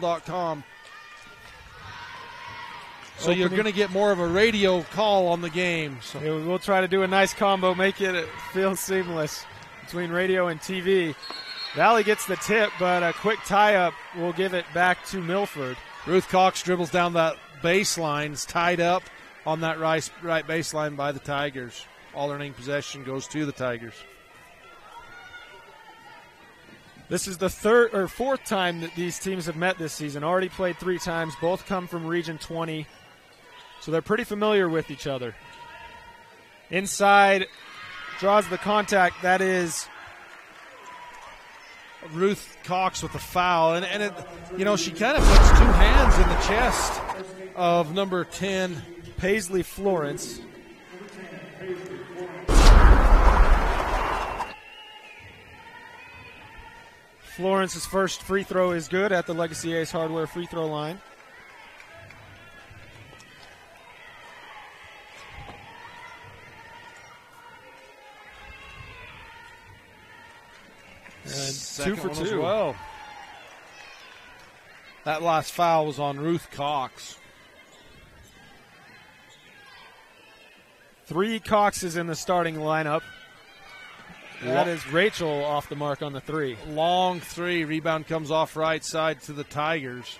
.com. So you're going to get more of a radio call on the game. So we'll try to do a nice combo, make it feel seamless between radio and TV. Valley gets the tip, but a quick tie-up will give it back to Milford. Ruth Cox dribbles down that baseline. It's tied up on that right baseline by the Tigers. Alternating possession goes to the Tigers. This is the third or fourth time that these teams have met this season. Already played 3 times. Both come from Region 20. So they're pretty familiar with each other. Inside, draws the contact. That is Ruth Cox with the foul. And it, she kind of puts 2 hands in the chest of number 10, Paisley Florence. Florence's first free throw is good at the Legacy Ace Hardware free throw line. And 2 for 2. As well. That last foul was on Ruth Cox. 3 Coxes in the starting lineup. That is Rachel off the mark on the 3. Long 3. Rebound comes off right side to the Tigers.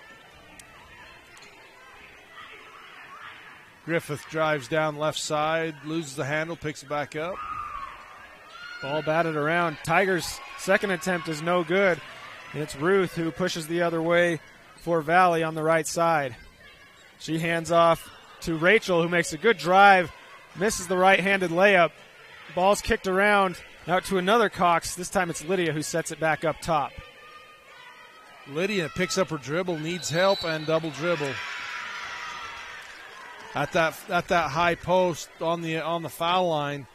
Griffith drives down left side, loses the handle, picks it back up. Ball batted around. Tigers' second attempt is no good. And it's Ruth who pushes the other way for Valley on the right side. She hands off to Rachel, who makes a good drive, misses the right-handed layup. Ball's kicked around. Out to another Cox. This time it's Lydia who sets it back up top. Lydia picks up her dribble, needs help, and double dribble. At that high post on the foul line,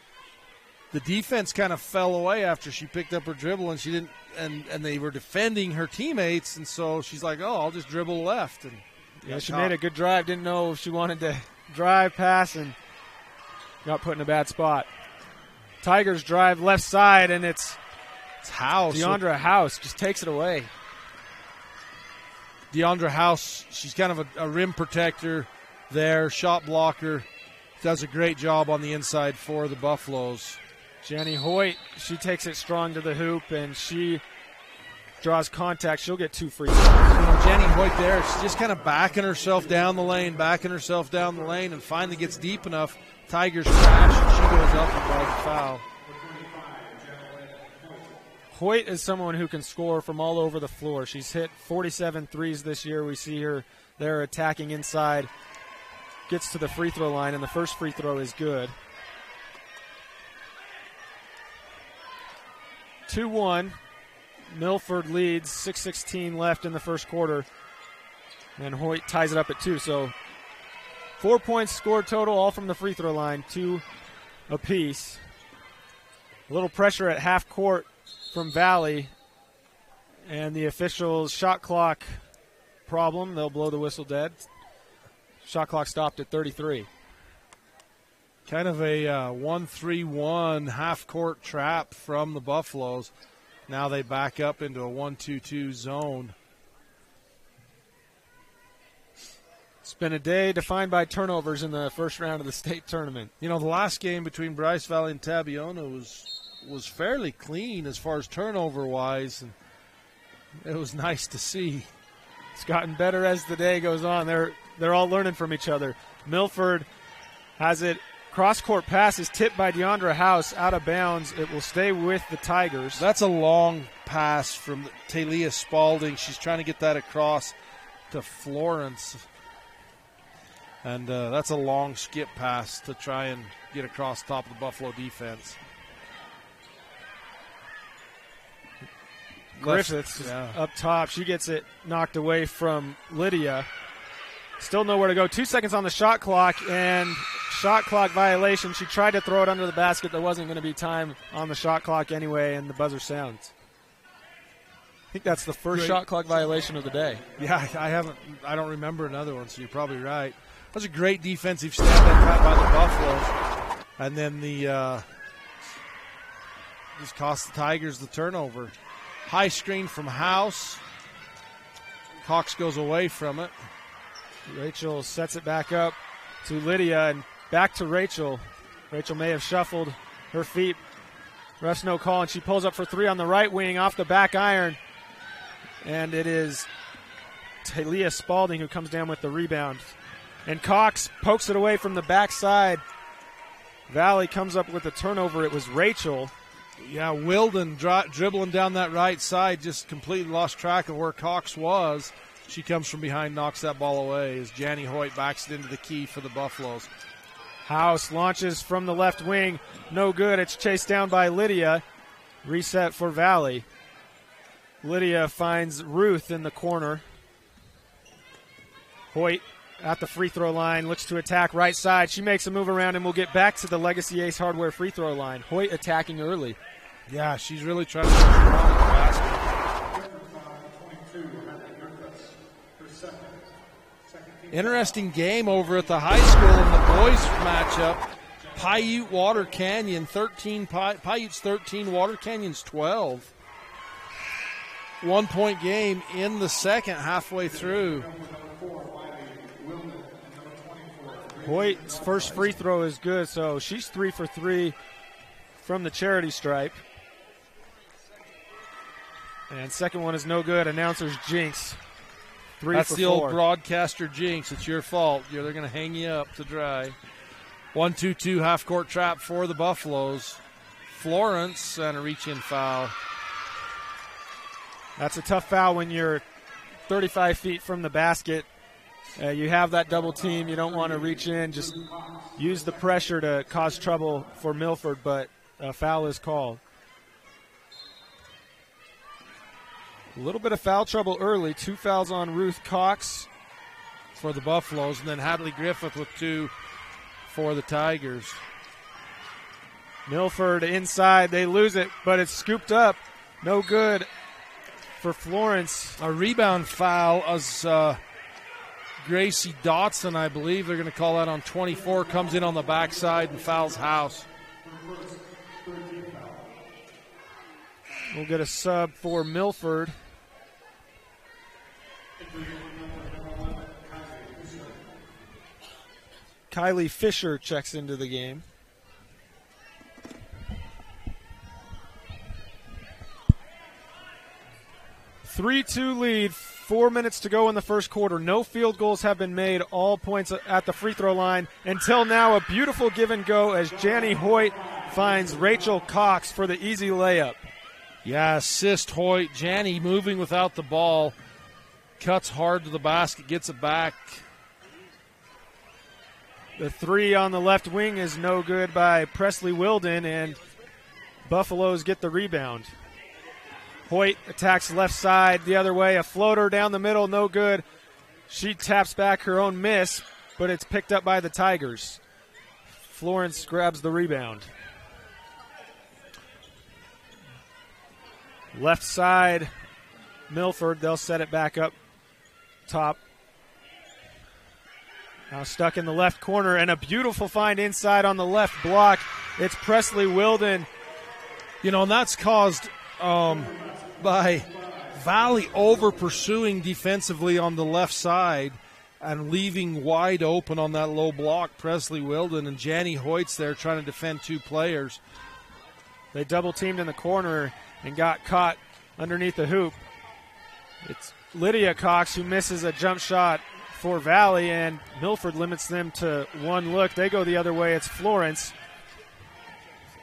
the defense kind of fell away after she picked up her dribble, and she didn't. And they were defending her teammates, and so she's like, "Oh, I'll just dribble left." And yeah, she made a good drive. Didn't know if she wanted to drive, pass, and got put in a bad spot. Tigers drive left side, and it's House. Deandra House just takes it away. Deandra House, she's kind of a rim protector there, shot blocker, does a great job on the inside for the Buffaloes. Jenny Hoyt, she takes it strong to the hoop, and she draws contact. She'll get 2 free throws. Jenny Hoyt there, she's just kind of backing herself down the lane, and finally gets deep enough. Tigers crash, and she goes up and draws a foul. Hoyt is someone who can score from all over the floor. She's hit 47 threes this year. We see her there attacking inside. Gets to the free throw line, and the first free throw is good. 2-1. Milford leads, 6:16 left in the first quarter. And Hoyt ties it up at 2. So 4 points scored total, all from the free throw line, 2 apiece. A little pressure at half court from Valley. And the officials' shot clock problem. They'll blow the whistle dead. Shot clock stopped at 33. Kind of a 1-3-1 half-court trap from the Buffaloes. Now they back up into a 1-2-2 zone. It's been a day defined by turnovers in the first round of the state tournament. The last game between Bryce Valley and Tabiona was fairly clean as far as turnover-wise, and it was nice to see. It's gotten better as the day goes on. They're all learning from each other. Milford has it. Cross-court pass is tipped by Deandra House out of bounds. It will stay with the Tigers. That's a long pass from Talia Spalding. She's trying to get that across to Florence. And that's a long skip pass to try and get across top of the Buffalo defense. Griffiths up top. She gets it knocked away from Lydia. Still nowhere to go. 2 seconds on the shot clock, and shot clock violation. She tried to throw it under the basket. There wasn't going to be time on the shot clock anyway, and the buzzer sounds. I think that's the first shot clock violation of the day. Yeah, I don't remember another one, so you're probably right. That was a great defensive stand-up by the Buffaloes. And then just cost the Tigers the turnover. High screen from House. Cox goes away from it. Rachel sets it back up to Lydia and back to Rachel. Rachel may have shuffled her feet. Ref's no call, and she pulls up for three on the right wing off the back iron. And it is Talia Spalding who comes down with the rebound. And Cox pokes it away from the backside. Valley comes up with the turnover. It was Rachel. Yeah, Wilden dribbling down that right side, just completely lost track of where Cox was. She comes from behind, knocks that ball away as Janny Hoyt backs it into the key for the Buffaloes. House launches from the left wing. No good. It's chased down by Lydia. Reset for Valley. Lydia finds Ruth in the corner. Hoyt at the free throw line, looks to attack right side. She makes a move around and will get back to the Legacy Ace Hardware free throw line. Hoyt attacking early. Yeah, she's really trying to get the basket. Interesting game over at the high school in the boys matchup. Paiute Water Canyon 13, Paiute's 13, Water Canyon's 12. 1 point game in the second, halfway through. Hoyt's first free throw is good, so she's 3 for 3 from the charity stripe. And second one is no good. Announcer's jinx. 3 That's for the 4. old broadcaster jinx. It's your fault. They're going to hang you up to dry. 1-2-2 half-court trap for the Buffaloes. Florence and a reach-in foul. That's a tough foul when you're 35 feet from the basket. You have that double team. You don't want to reach in. Just use the pressure to cause trouble for Milford, but a foul is called. A little bit of foul trouble early. 2 fouls on Ruth Cox for the Buffaloes, and then Hadley Griffith with 2 for the Tigers. Milford inside. They lose it, but it's scooped up. No good for Florence. A rebound foul as Gracie Dotson, I believe they're going to call that on 24, comes in on the backside and fouls House. We'll get a sub for Milford. Kylie Fisher checks into the game. (3-2) lead, 4 minutes to go in the first quarter. No field goals have been made. All points at the free throw line. Until now, a beautiful give and go as Janny Hoyt finds Rachel Cox for the easy layup. Yeah, assist Hoyt. Janny moving without the ball. Cuts hard to the basket, gets it back. The three on the left wing is no good by Presley Wilden, and Buffaloes get the rebound. Hoyt attacks left side the other way. A floater down the middle, no good. She taps back her own miss, but it's picked up by the Tigers. Florence grabs the rebound. Left side, Milford. They'll set it back up top. Now stuck in the left corner, and a beautiful find inside on the left block. It's Presley Wilden. You know, and that's caused by Valley over pursuing defensively on the left side and leaving wide open on that low block Presley Wilden, and Janny Hoyt's there trying to defend 2 players. They double teamed in the corner and got caught underneath the hoop. It's Lydia Cox who misses a jump shot for Valley, and Milford limits them to 1 look. They go the other way. It's Florence.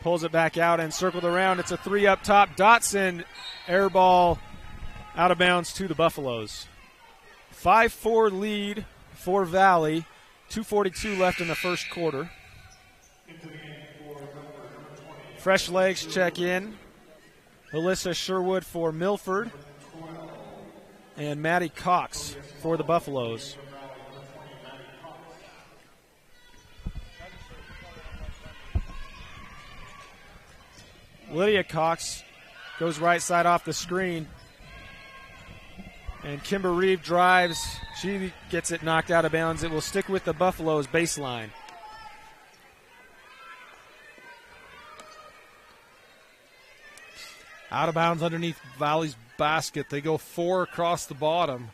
Pulls it back out and circled around. It's a 3 up top. Dotson, air ball out of bounds to the Buffaloes. 5-4 lead for Valley. 2:42 left in the first quarter. Fresh legs check in. Alyssa Sherwood for Milford. And Maddie Cox for the Buffaloes. Lydia Cox goes right side off the screen. And Kimber Reeve drives. She gets it knocked out of bounds. It will stick with the Buffaloes baseline. Out of bounds underneath Valley's basket. They go 4 across the bottom.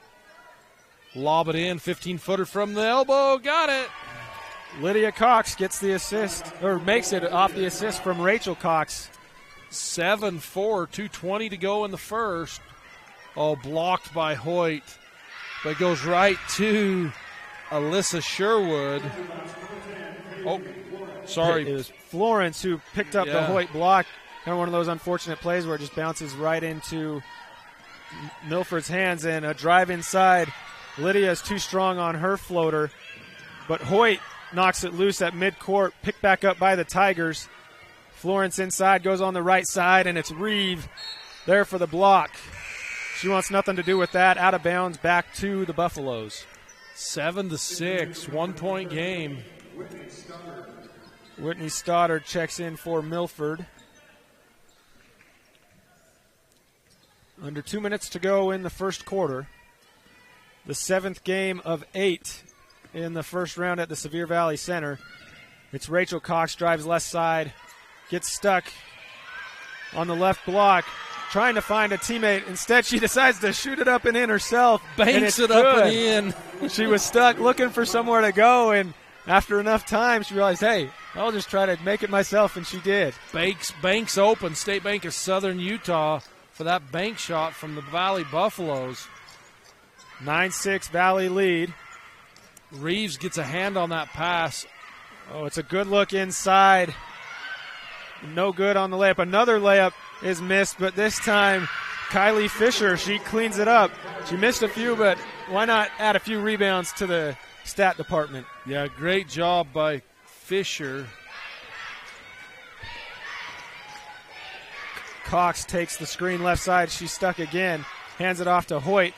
Lob it in, 15-footer from the elbow, got it. Lydia Cox gets the assist, or makes it off the assist from Rachel Cox. 7-4, 2:20 to go in the first. Oh, blocked by Hoyt, but goes right to Alyssa Sherwood. Oh, sorry. It was Florence who picked up the Hoyt block. Kind of one of those unfortunate plays where it just bounces right into Milford's hands, and a drive inside. Lydia is too strong on her floater, but Hoyt knocks it loose at midcourt, picked back up by the Tigers. Florence inside, goes on the right side, and it's Reeve there for the block. She wants nothing to do with that. Out of bounds, back to the Buffaloes. 7-6, 1 point game. Whitney Stoddard checks in for Milford. Under 2 minutes to go in the first quarter. The 7th game of 8 in the first round at the Sevier Valley Center. It's Rachel Cox, drives left side, gets stuck on the left block, trying to find a teammate. Instead, she decides to shoot it up and in herself. Banks it up and in. She was stuck looking for somewhere to go, and after enough time, she realized, hey, I'll just try to make it myself, and she did. Banks open, State Bank of Southern Utah for that bank shot from the Valley Buffaloes. 9-6 Valley lead. Reeves gets a hand on that pass. Oh, it's a good look inside. No good on the layup. Another layup is missed, but this time Kylie Fisher, she cleans it up. She missed a few, but why not add a few rebounds to the stat department? Yeah, great job by Fisher. Cox takes the screen left side. She's stuck again. Hands it off to Hoyt.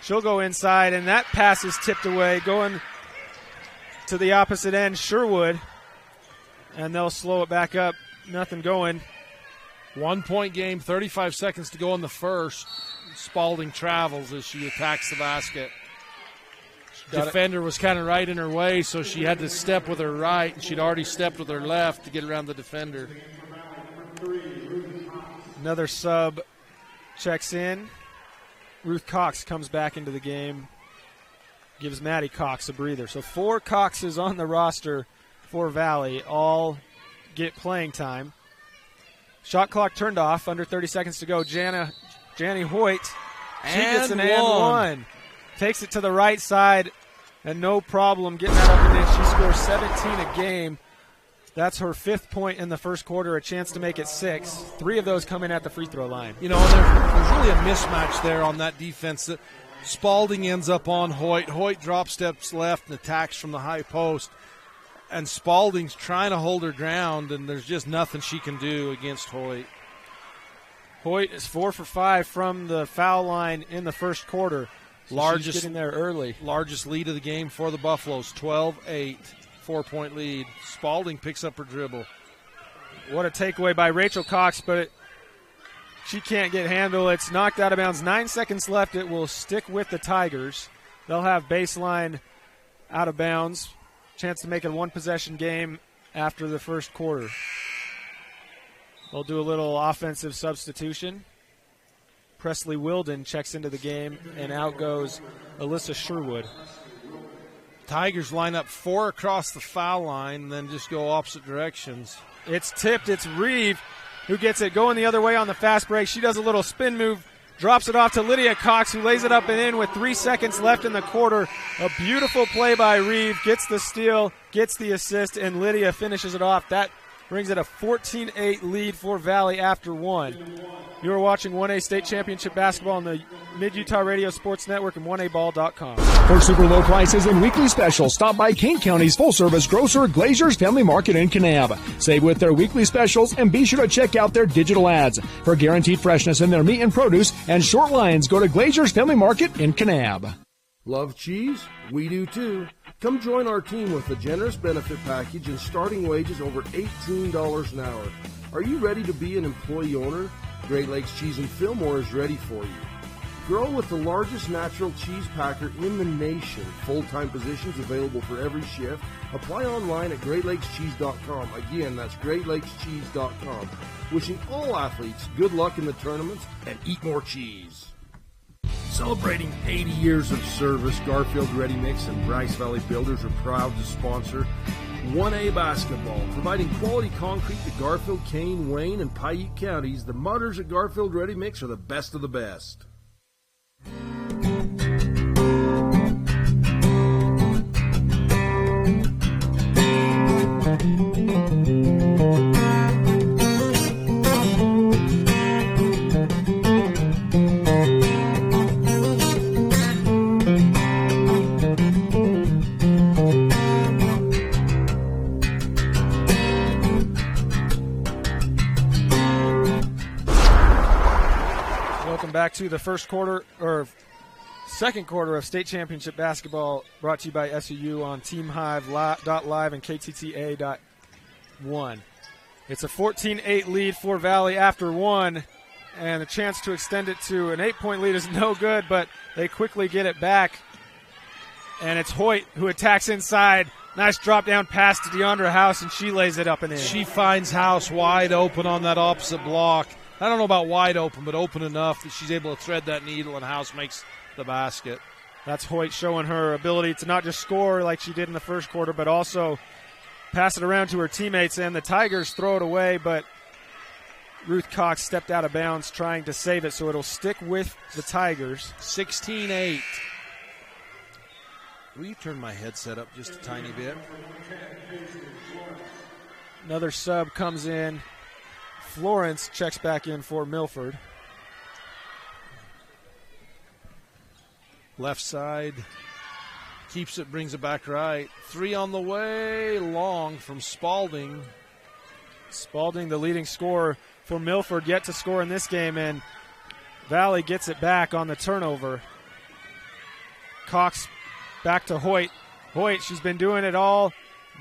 She'll go inside, and that pass is tipped away. Going to the opposite end, Sherwood. And they'll slow it back up. Nothing going. 1 point game, 35 seconds to go in the first. Spalding travels as she attacks the basket. Defender was kind of right in her way, so she had to step with her right, and she'd already stepped with her left to get around the defender. Another sub checks in. Ruth Cox comes back into the game, gives Maddie Cox a breather. So 4 Coxes on the roster for Valley, all get playing time. Shot clock turned off, under 30 seconds to go. Janny Hoyt, she gets an and one. Takes it to the right side, and no problem getting that up and in. She scores 17 a game. That's her 5th point in the first quarter, a chance to make it 6. 3 of those come in at the free throw line. You know, there's really a mismatch there on that defense. Spalding ends up on Hoyt. Hoyt drop steps left and attacks from the high post. And Spalding's trying to hold her ground, and there's just nothing she can do against Hoyt. Hoyt is 4 for 5 from the foul line in the first quarter. So she's getting there early. Largest lead of the game for the Buffaloes, 12-8. 4-point lead. Spalding picks up her dribble. What a takeaway by Rachel Cox, but she can't get handle. It's knocked out of bounds. 9 seconds left. It will stick with the Tigers. They'll have baseline out of bounds. Chance to make it a one-possession game after the first quarter. They'll do a little offensive substitution. Presley Wilden checks into the game, and out goes Alyssa Sherwood. Tigers line up 4 across the foul line, and then just go opposite directions. It's tipped. It's Reeve who gets it going the other way on the fast break. She does a little spin move, drops it off to Lydia Cox, who lays it up and in with 3 seconds left in the quarter. A beautiful play by Reeve, gets the steal, gets the assist, and Lydia finishes it off. That brings it a 14-8 lead for Valley after 1. You are watching 1A State Championship Basketball on the Mid-Utah Radio Sports Network and 1aball.com. For super low prices and weekly specials, stop by Kane County's full-service grocer, Glazier's Family Market in Kanab. Save with their weekly specials and be sure to check out their digital ads. For guaranteed freshness in their meat and produce and short lines, go to Glazier's Family Market in Kanab. Love cheese? We do too. Come join our team with a generous benefit package and starting wages over $18 an hour. Are you ready to be an employee owner? Great Lakes Cheese and Fillmore is ready for you. Grow with the largest natural cheese packer in the nation. Full-time positions available for every shift. Apply online at GreatLakesCheese.com. Again, that's GreatLakesCheese.com. Wishing all athletes good luck in the tournaments and eat more cheese. Celebrating 80 years of service, Garfield Ready Mix and Bryce Valley Builders are proud to sponsor 1A basketball, providing quality concrete to Garfield, Kane, Wayne, and Paiute counties. The mutters at Garfield Ready Mix are the best of the best. Back to the first quarter or second quarter of state championship basketball, brought to you by SUU on TeamHive.live and KTTA.1. It's a 14-8 lead for Valley after one, and the chance to extend it to an 8-point lead is no good, but they quickly get it back. And it's Hoyt who attacks inside. Nice drop down pass to Deandra House, and she lays it up and in. She finds House wide open on that opposite block. I don't know about wide open, but open enough that she's able to thread that needle, and House makes the basket. That's Hoyt showing her ability to not just score like she did in the first quarter, but also pass it around to her teammates, and the Tigers throw it away, but Ruth Cox stepped out of bounds trying to save it, so it'll stick with the Tigers. 16-8. Will you turn my headset up just a tiny bit? Another sub comes in. Florence checks back in for Milford. Left side. Keeps it, brings it back right. Three on the way, long from Spalding. Spalding, the leading scorer for Milford, yet to score in this game, and Valley gets it back on the turnover. Cox back to Hoyt. Hoyt, she's been doing it all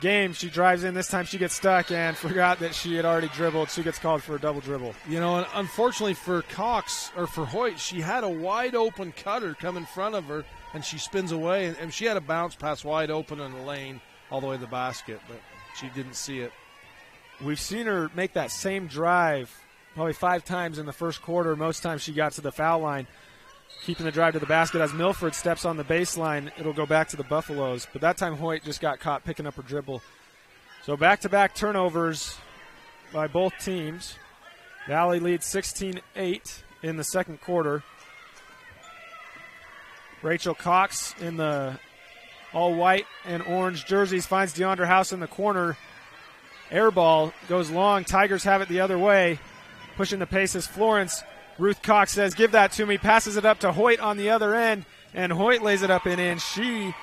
game. She drives in. This time she gets stuck and forgot that she had already dribbled. She gets called for a double dribble. You know, and unfortunately for Cox, or for Hoyt, she had a wide open cutter come in front of her, and she spins away, and she had a bounce pass wide open in the lane all the way to the basket, but she didn't see it. We've seen her make that same drive probably 5 times in the first quarter. Most times she got to the foul line, keeping the drive to the basket. As Milford steps on the baseline, it'll go back to the Buffaloes. But that time Hoyt just got caught picking up her dribble. So back-to-back turnovers by both teams. Valley leads 16-8 in the second quarter. Rachel Cox in the all-white and orange jerseys finds Deandra House in the corner. Air ball goes long. Tigers have it the other way. Pushing the pace is Florence. Ruth Cox says, give that to me. Passes it up to Hoyt on the other end, and Hoyt lays it up and in. She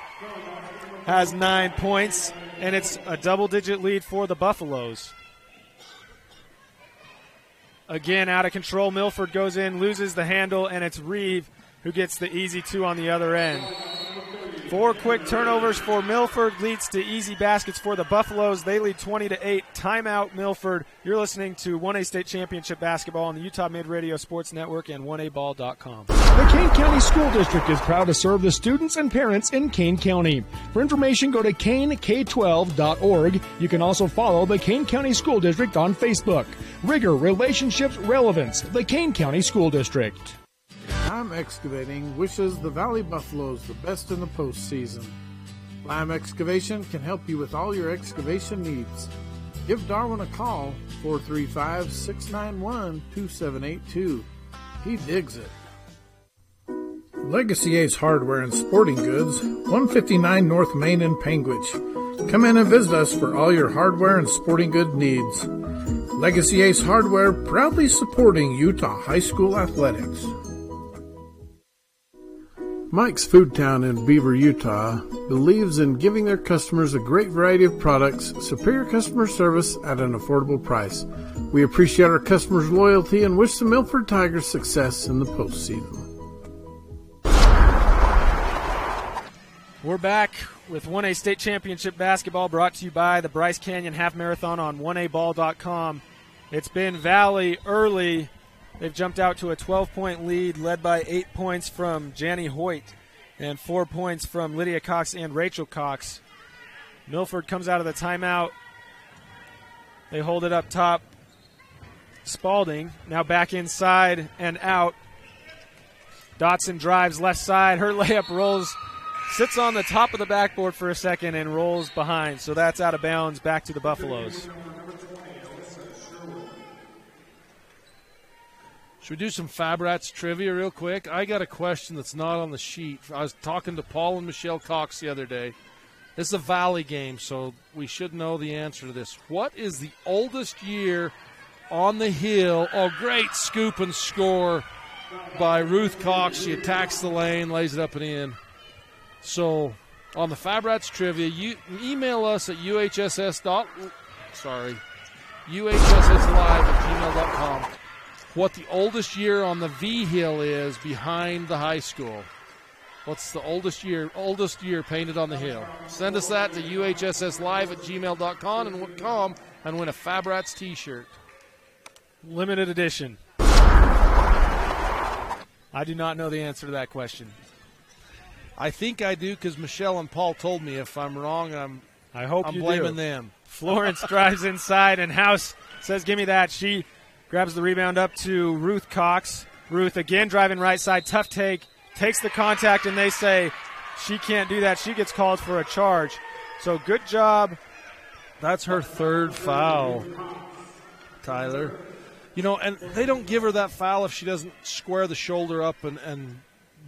has 9 points, and it's a double-digit lead for the Buffaloes. Again, out of control. Milford goes in, loses the handle, and it's Reeve who gets the easy 2 on the other end. 4 quick turnovers for Milford leads to easy baskets for the Buffaloes. They lead 20-8. Timeout, Milford. You're listening to 1A State Championship Basketball on the Utah Mid Radio Sports Network and 1aball.com. The Kane County School District is proud to serve the students and parents in Kane County. For information, go to kanek12.org. You can also follow the Kane County School District on Facebook. Rigor, relationships, relevance. The Kane County School District. Lime Excavating wishes the Valley Buffaloes the best in the postseason. Lime Excavation can help you with all your excavation needs. Give Darwin a call, 435-691-2782. He digs it. Legacy Ace Hardware and Sporting Goods, 159 North Main in Panguitch. Come in and visit us for all your hardware and sporting good needs. Legacy Ace Hardware, proudly supporting Utah high school athletics. Mike's Food Town in Beaver, Utah, believes in giving their customers a great variety of products, superior customer service at an affordable price. We appreciate our customers' loyalty and wish the Milford Tigers success in the postseason. We're back with 1A State Championship Basketball, brought to you by the Bryce Canyon Half Marathon on 1aball.com. It's been Valley early. They've jumped out to a 12-point lead, led by 8 points from Janny Hoyt and 4 points from Lydia Cox and Rachel Cox. Milford comes out of the timeout. They hold it up top. Spalding now back inside and out. Dotson drives left side. Her layup rolls, sits on the top of the backboard for a second and rolls behind. So that's out of bounds, back to the Buffaloes. Should we do some Fab Rats trivia real quick? I got a question that's not on the sheet. I was talking to Paul and Michelle Cox the other day. This is a Valley game, so we should know the answer to this. What is the oldest year on the hill? Oh, great scoop and score by Ruth Cox. She attacks the lane, lays it up and in. So on the Fab Rats trivia, you email us at uhsslive@gmail.com what the oldest year on the V Hill is behind the high school. What's the oldest year painted on the hill? Send us that to uhsslive@gmail.com and win a Fab Rats t-shirt. Limited edition. I do not know the answer to that question. I think I do because Michelle and Paul told me. If I'm wrong, I'm blaming them. Florence drives inside, and House says, give me that. She grabs the rebound up to Ruth Cox. Ruth again driving right side. Tough take. Takes the contact, and they say she can't do that. She gets called for a charge. So good job. That's her third foul, Tyler. You know, and they don't give her that foul if she doesn't square the shoulder up and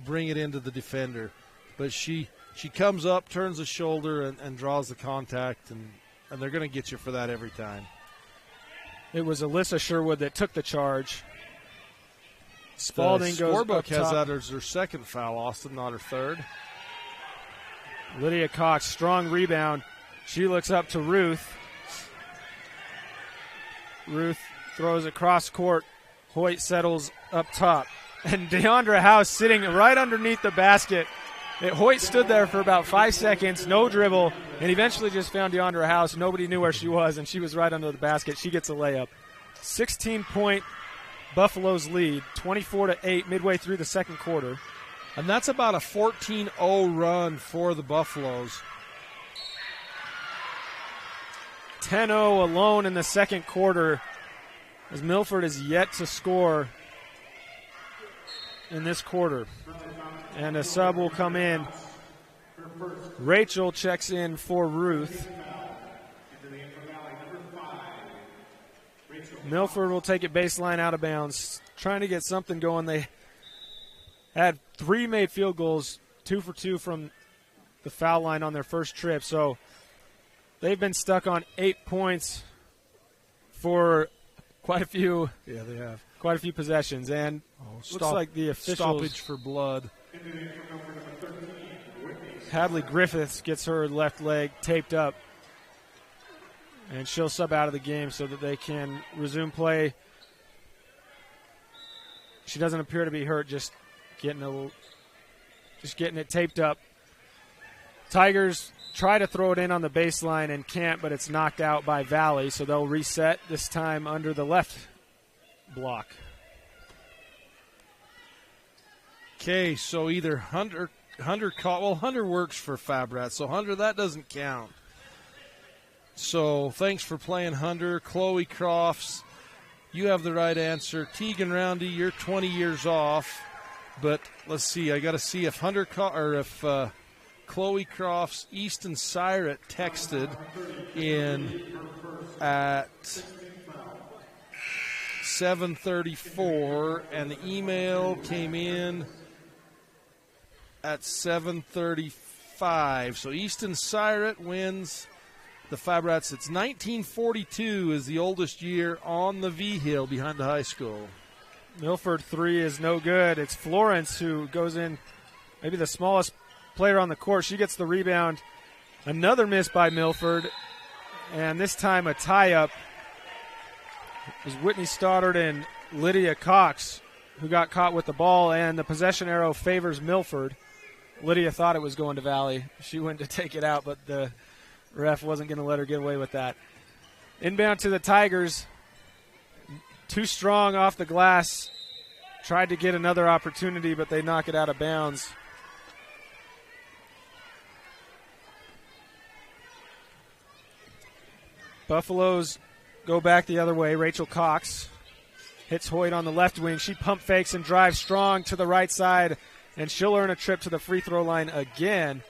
bring it into the defender. But she comes up, turns the shoulder, and draws the contact, and they're going to get you for that every time. It was Alyssa Sherwood that took the charge. Spalding goes scorebook has top. that as her second foul, Austin, not her third. Lydia Cox, strong rebound. She looks up to Ruth. Ruth throws across court. Hoyt settles up top. And Deandra House sitting right underneath the basket. Hoyt stood there for about 5 seconds, no dribble, and eventually just found Deandra House. Nobody knew where she was, and she was right under the basket. She gets a layup. 16-point Buffaloes lead, 24-8 midway through the second quarter. And that's about a 14-0 run for the Buffaloes. 10-0 alone in the second quarter, as Milford is yet to score in this quarter. And a sub will come in. Rachel checks in for Ruth. Milford will take it baseline out of bounds, trying to get something going. They had 3 made field goals, 2 for 2 from the foul line on their first trip. So they've been stuck on 8 points for quite a few. Yeah, they have. Quite a few possessions. And looks like the officials. Stoppage for blood. Hadley Griffiths gets her left leg taped up, and she'll sub out of the game so that they can resume play. She doesn't appear to be hurt, just getting it taped up. Tigers try to throw it in on the baseline and can't, but it's knocked out by Valley, so they'll reset, this time under the left block. Okay, so either Hunter works for Fab Rats, so Hunter, that doesn't count. So thanks for playing, Hunter. Chloe Crofts, you have the right answer. Tegan Roundy, you're 20 years off, but let's see. I got to see if Chloe Crofts, Easton Syret texted in at 7:34, and the email came in at 7:35. So Easton Syret wins the Fab Rats. It's 1942 is the oldest year on the V Hill behind the high school. Milford 3 is no good. It's Florence who goes in, maybe the smallest player on the court. She gets the rebound. Another miss by Milford, and this time a tie-up. It was Whitney Stoddard and Lydia Cox who got caught with the ball, and the possession arrow favors Milford. Lydia thought it was going to Valley. She went to take it out, but the ref wasn't going to let her get away with that. Inbound to the Tigers. Too strong off the glass. Tried to get another opportunity, but they knock it out of bounds. Buffaloes go back the other way. Rachel Cox Hits Hoyt on the left wing. She pump fakes and drives strong to the right side, and she'll earn a trip to the free throw line again.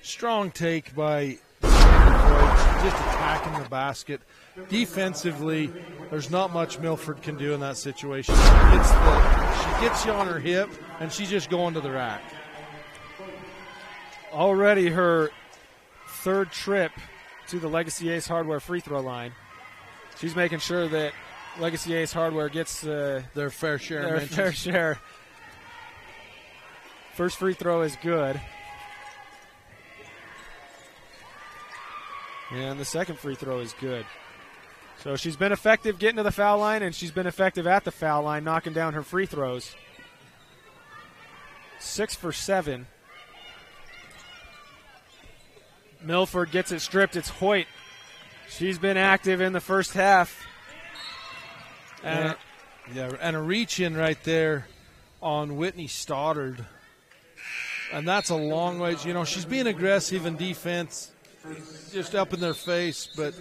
Strong take by Hoyt, just attacking the basket. Defensively, there's not much Milford can do in that situation. She gets you on her hip, and she's just going to the rack. Already her third trip to the Legacy Ace Hardware free throw line. She's making sure that Legacy Ace Hardware gets their fair share. Fair share. First free throw is good. And the second free throw is good. So she's been effective getting to the foul line, and she's been effective at the foul line, knocking down her free throws. 6 for 7. Milford gets it stripped. It's Hoyt. She's been active in the first half. And a reach in right there on Whitney Stoddard. And that's a long ways. You know, she's being aggressive in defense, just up in their face. But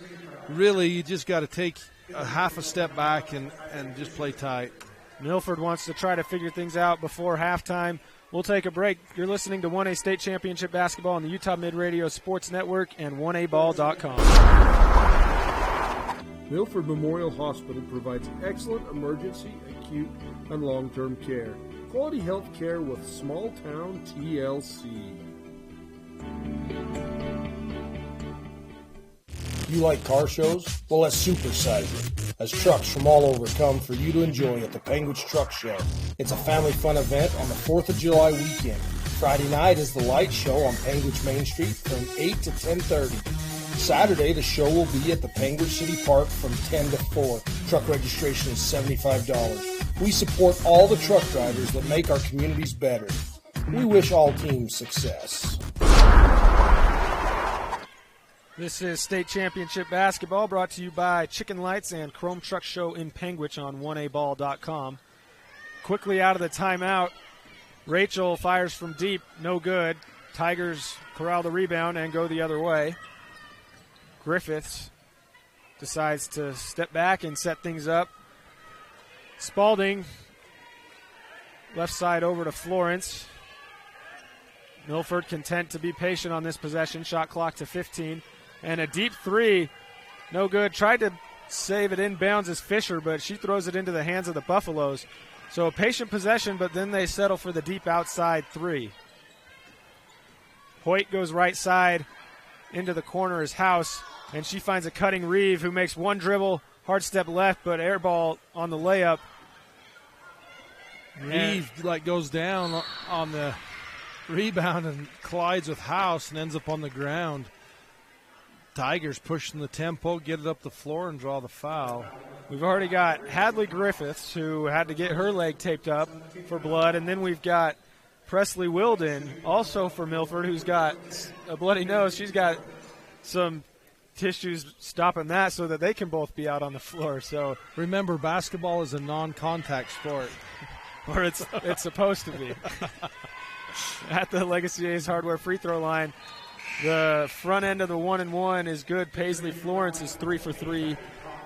really, you just got to take a half a step back and just play tight. Milford wants to try to figure things out before halftime. We'll take a break. You're listening to 1A State Championship Basketball on the Utah Mid-Radio Sports Network and 1aball.com. Milford Memorial Hospital provides excellent emergency, acute, and long-term care. Quality health care with small town TLC. You like car shows? Well, let's supersize it, as trucks from all over come for you to enjoy at the Penguins Truck Show. It's a family fun event on the 4th of July weekend. Friday night is the light show on Penguins Main Street from 8 to 10:30. Saturday, the show will be at the Penguin City Park from 10 to 4. Truck registration is $75. We support all the truck drivers that make our communities better. We wish all teams success. This is State Championship Basketball brought to you by Chicken Lights and Chrome Truck Show in Penguich on 1aball.com. Quickly out of the timeout, Rachel fires from deep, no good. Tigers corral the rebound and go the other way. Griffiths decides to step back and set things up. Spalding, left side over to Florence. Milford content to be patient on this possession. Shot clock to 15. And a deep three, no good. Tried to save it inbounds as Fisher, but she throws it into the hands of the Buffaloes. So a patient possession, but then they settle for the deep outside three. Hoyt goes right side into the corner is House, and she finds a cutting Reeve who makes one dribble, hard step left, but air ball on the layup. Reeve goes down on the rebound and collides with House and ends up on the ground. Tigers pushing the tempo, get it up the floor, and draw the foul. We've already got Hadley Griffiths, who had to get her leg taped up for blood, and then we've got Presley Wilden, also for Milford, who's got a bloody nose. She's got some tissues stopping that so that they can both be out on the floor. So remember, basketball is a non-contact sport. Or it's supposed to be. At the Legacy A's Hardware free throw line, the front end of the 1-and-1 is good. Paisley Florence is 3 for 3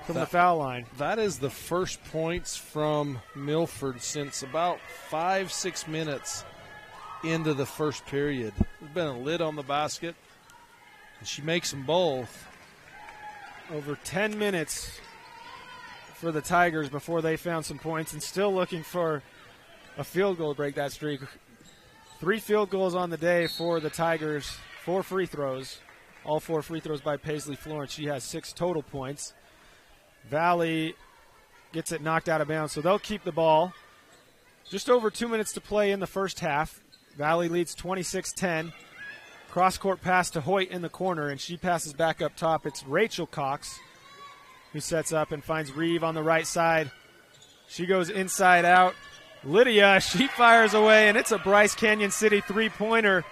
from the foul line. That is the first points from Milford since about 5-6 minutes into the first period. There's been a lid on the basket, and she makes them both. Over 10 minutes for the Tigers before they found some points, and still looking for a field goal to break that streak. 3 field goals on the day for the Tigers, 4 free throws. All 4 free throws by Paisley Florence. She has 6 total points. Valley gets it knocked out of bounds, so they'll keep the ball. Just over 2 minutes to play in the first half. Valley leads 26-10. Cross-court pass to Hoyt in the corner, and she passes back up top. It's Rachel Cox who sets up and finds Reeve on the right side. She goes inside out. Lydia, she fires away, and it's a Bryce Canyon City three-pointer.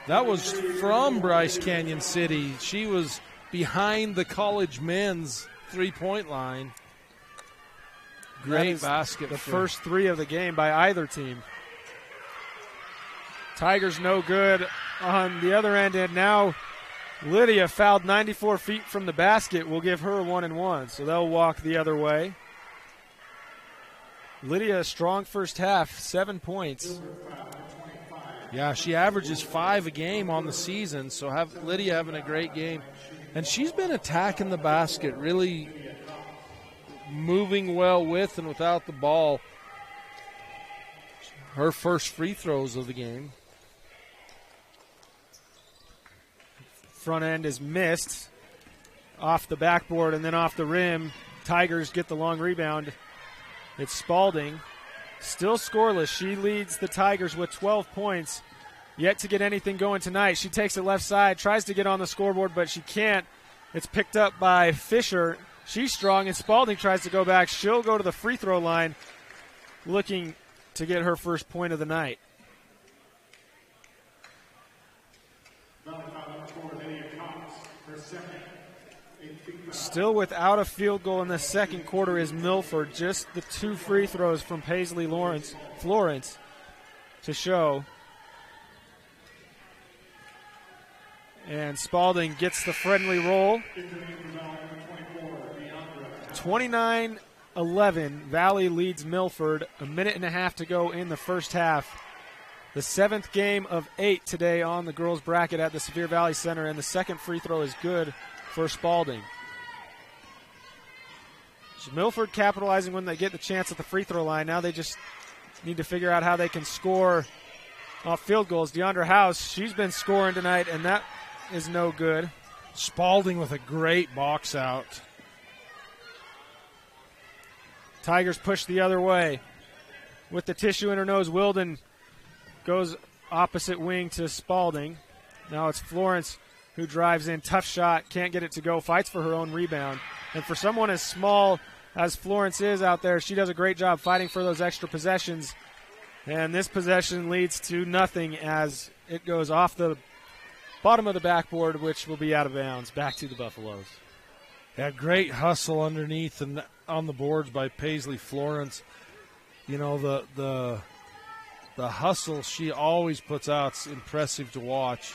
That was from Bryce Canyon City. She was behind the college men's three-point line. Great basket. The first 3 of the game by either team. Tigers no good on the other end, and now Lydia fouled 94 feet from the basket. Will give her a 1-and-1, so they'll walk the other way. Lydia, a strong first half, 7 points. Yeah, she averages 5 a game on the season, so Lydia having a great game. And she's been attacking the basket, really moving well with and without the ball. Her first free throws of the game. Front end is missed off the backboard and then off the rim. Tigers get the long rebound. It's Spalding. Still scoreless. She leads the Tigers with 12 points. Yet to get anything going tonight. She takes it left side, tries to get on the scoreboard, but she can't. It's picked up by Fisher. She's strong, and Spalding tries to go back. She'll go to the free throw line, looking to get her first point of the night. Still without a field goal in the second quarter is Milford. Just the 2 free throws from Paisley Florence to show. And Spalding gets the friendly roll. 29-11, Valley leads Milford. A minute and a half to go in the first half. The 7th game of 8 today on the girls' bracket at the Sevier Valley Center, and the second free throw is good for Spalding. So Milford capitalizing when they get the chance at the free throw line. Now they just need to figure out how they can score off field goals. DeAndre House, she's been scoring tonight, and that is no good. Spalding with a great box out. Tigers push the other way. With the tissue in her nose, Wilden goes opposite wing to Spalding. Now it's Florence who drives in. Tough shot, can't get it to go, fights for her own rebound. And for someone as small as Florence is out there, she does a great job fighting for those extra possessions. And this possession leads to nothing as it goes off the bottom of the backboard, which will be out of bounds. Back to the Buffaloes. Yeah, great hustle underneath and on the boards by Paisley Florence. You know, the hustle she always puts out is impressive to watch.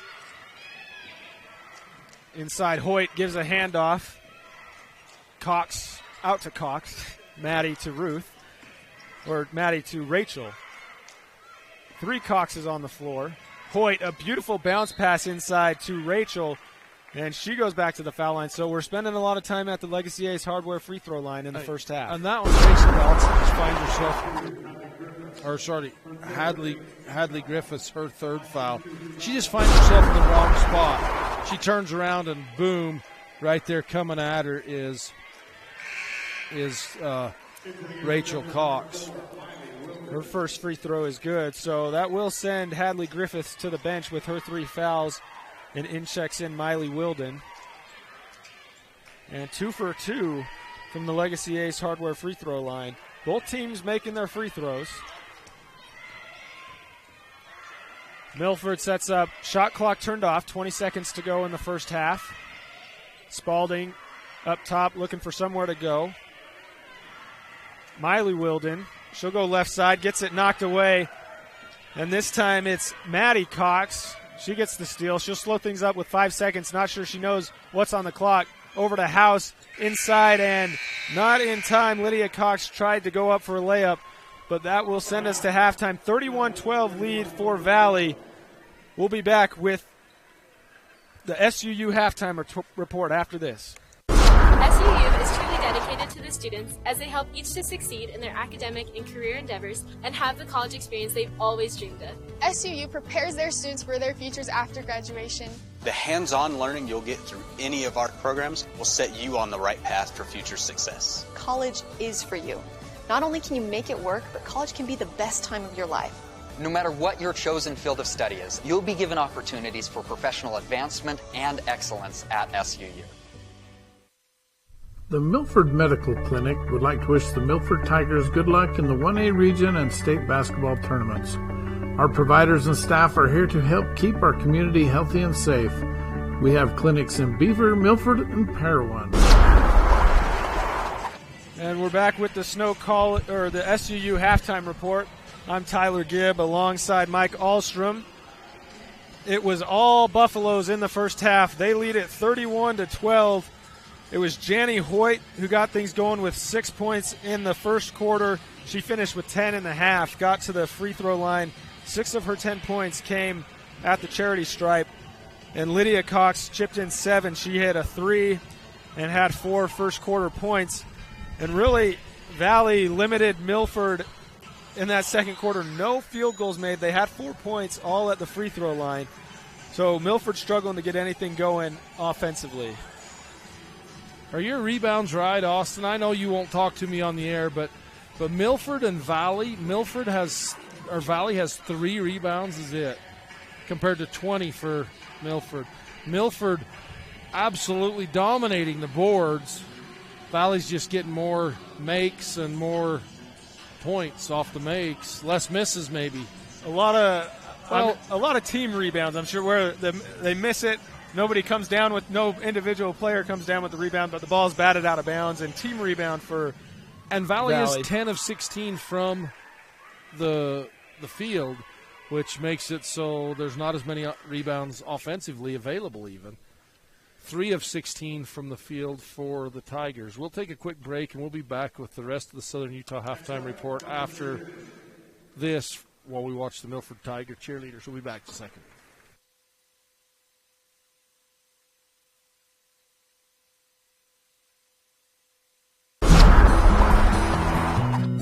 Inside, Hoyt gives a handoff. Cox, out to Cox. Maddie to Ruth. Or Maddie to Rachel. 3 Coxes on the floor. Hoyt, a beautiful bounce pass inside to Rachel, and she goes back to the foul line. So we're spending a lot of time at the Legacy Ace Hardware free throw line in the first half. And that one, Rachel Dodson just Hadley Griffiths, her 3rd foul. She just finds herself in the wrong spot. She turns around and boom, right there coming at her is Rachel Cox. Her first free throw is good, so that will send Hadley Griffiths to the bench with her 3 fouls, and in checks in Miley Wilden. And 2 for 2 from the Legacy Ace Hardware free throw line. Both teams making their free throws. Milford sets up, shot clock turned off, 20 seconds to go in the first half. Spalding up top looking for somewhere to go. Miley Wilden. She'll go left side, gets it knocked away. And this time it's Maddie Cox. She gets the steal. She'll slow things up with 5 seconds. Not sure she knows what's on the clock. Over to House, inside, and not in time. Lydia Cox tried to go up for a layup, but that will send us to halftime. 31-12 lead for Valley. We'll be back with the SUU halftime report after this. SUU is truly dedicated to the students as they help each to succeed in their academic and career endeavors and have the college experience they've always dreamed of. SUU prepares their students for their futures after graduation. The hands-on learning you'll get through any of our programs will set you on the right path for future success. College is for you. Not only can you make it work, but college can be the best time of your life. No matter what your chosen field of study is, you'll be given opportunities for professional advancement and excellence at SUU. The Milford Medical Clinic would like to wish the Milford Tigers good luck in the 1A region and state basketball tournaments. Our providers and staff are here to help keep our community healthy and safe. We have clinics in Beaver, Milford, and Parowan. And we're back with the the SUU halftime report. I'm Tyler Gibb alongside Mike Ahlstrom. It was all Buffaloes in the first half. They lead it 31-12. It was Janny Hoyt who got things going with 6 points in the first quarter. She finished with 10 in the half, got to the free throw line. 6 of her 10 points came at the charity stripe. And Lydia Cox chipped in 7. She hit a 3 and had 4 first quarter points. And really, Valley limited Milford in that second quarter. No field goals made. They had 4 points, all at the free throw line. So Milford struggling to get anything going offensively. Are your rebounds right, Austin? I know you won't talk to me on the air, but Milford and Valley, Valley has 3 rebounds is it, compared to 20 for Milford. Milford absolutely dominating the boards. Valley's just getting more makes and more points off the makes, less misses maybe. A lot of team rebounds. I'm sure where they miss it. Nobody comes down with, no individual player comes down with the rebound, but the ball's batted out of bounds, and team rebound for And Valley is 10 of 16 from the field, which makes it so there's not as many rebounds offensively available even. 3 of 16 from the field for the Tigers. We'll take a quick break, and we'll be back with the rest of the Southern Utah Halftime Report after this while we watch the Milford Tiger cheerleaders. We'll be back in a second.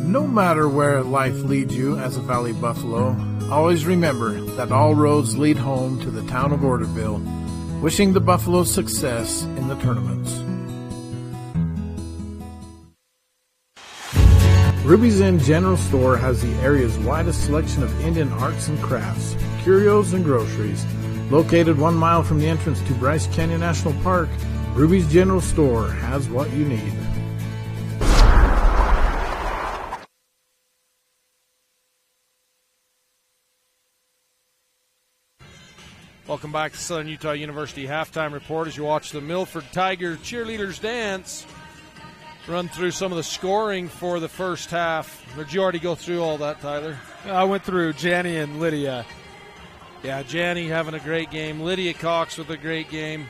No matter where life leads you as a Valley Buffalo, always remember that all roads lead home to the town of Orderville. Wishing the Buffaloes success in the tournaments. Ruby's Inn General Store has the area's widest selection of Indian arts and crafts, curios, and groceries. Located 1 mile from the entrance to Bryce Canyon National Park, Ruby's General Store has what you need. Welcome back to Southern Utah University Halftime Report as you watch the Milford Tiger cheerleaders dance. Run through some of the scoring for the first half. Did you already go through all that, Tyler? I went through Janny and Lydia. Yeah, Janny having a great game. Lydia Cox with a great game.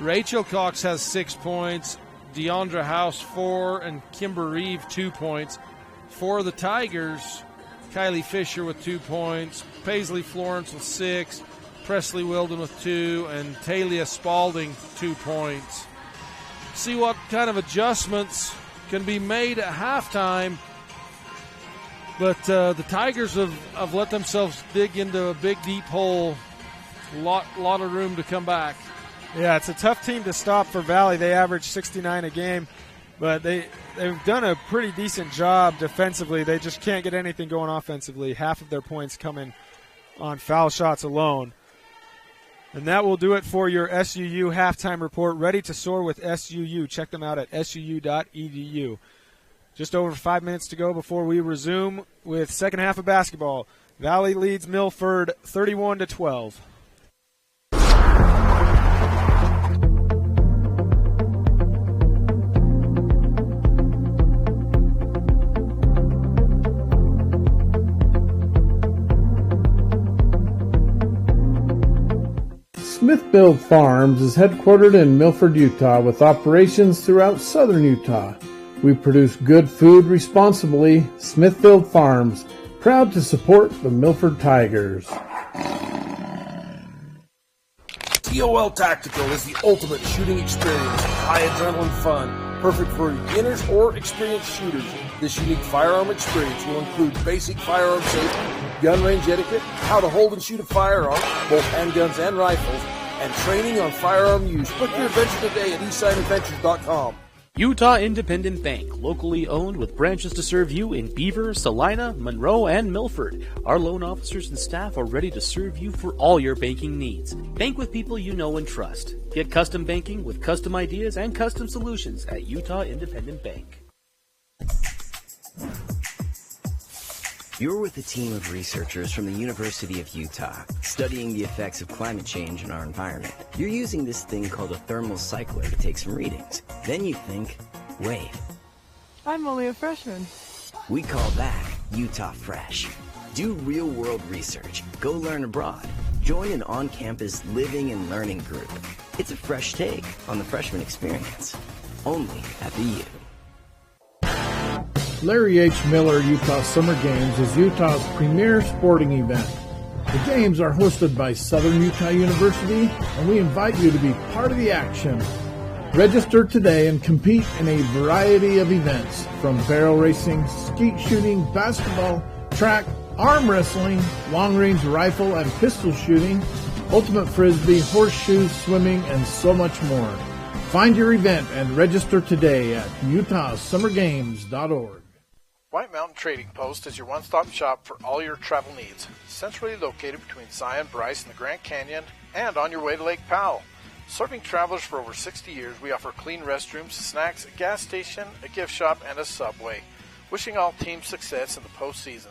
Rachel Cox has 6 points. Deandra House 4 and Kimber Reeve 2 points. For the Tigers, Kylie Fisher with 2 points. Paisley Florence with 6. Presley Wilden with 2, and Talia Spalding 2 points. See what kind of adjustments can be made at halftime. But the Tigers have let themselves dig into a big, deep hole. Lot of room to come back. Yeah, it's a tough team to stop for Valley. They average 69 a game, but they've done a pretty decent job defensively. They just can't get anything going offensively. Half of their points coming on foul shots alone. And that will do it for your SUU halftime report. Ready to soar with SUU. Check them out at suu.edu. Just over 5 minutes to go before we resume with second half of basketball. Valley leads Milford 31-12. Smithfield Farms is headquartered in Milford, Utah, with operations throughout southern Utah. We produce good food responsibly. Smithfield Farms, proud to support the Milford Tigers. TOL Tactical is the ultimate shooting experience, high adrenaline fun, perfect for beginners or experienced shooters. This unique firearm experience will include basic firearm safety, gun range etiquette, how to hold and shoot a firearm, both handguns and rifles, and training on firearm use. Book your adventure today at eastsidadventures.com. Utah Independent Bank, locally owned with branches to serve you in Beaver, Salina, Monroe, and Milford. Our loan officers and staff are ready to serve you for all your banking needs. Bank with people you know and trust. Get custom banking with custom ideas and custom solutions at Utah Independent Bank. You're with a team of researchers from the University of Utah, studying the effects of climate change on our environment. You're using this thing called a thermal cycler to take some readings. Then you think, wait. I'm only a freshman. We call that Utah Fresh. Do real-world research. Go learn abroad. Join an on-campus living and learning group. It's a fresh take on the freshman experience. Only at the U. Larry H. Miller Utah Summer Games is Utah's premier sporting event. The games are hosted by Southern Utah University, and we invite you to be part of the action. Register today and compete in a variety of events, from barrel racing, skeet shooting, basketball, track, arm wrestling, long-range rifle and pistol shooting, ultimate frisbee, horseshoes, swimming, and so much more. Find your event and register today at utahsummergames.org. White Mountain Trading Post is your one-stop shop for all your travel needs. Centrally located between Zion, Bryce, and the Grand Canyon, and on your way to Lake Powell. Serving travelers for over 60 years, we offer clean restrooms, snacks, a gas station, a gift shop, and a Subway. Wishing all teams success in the postseason.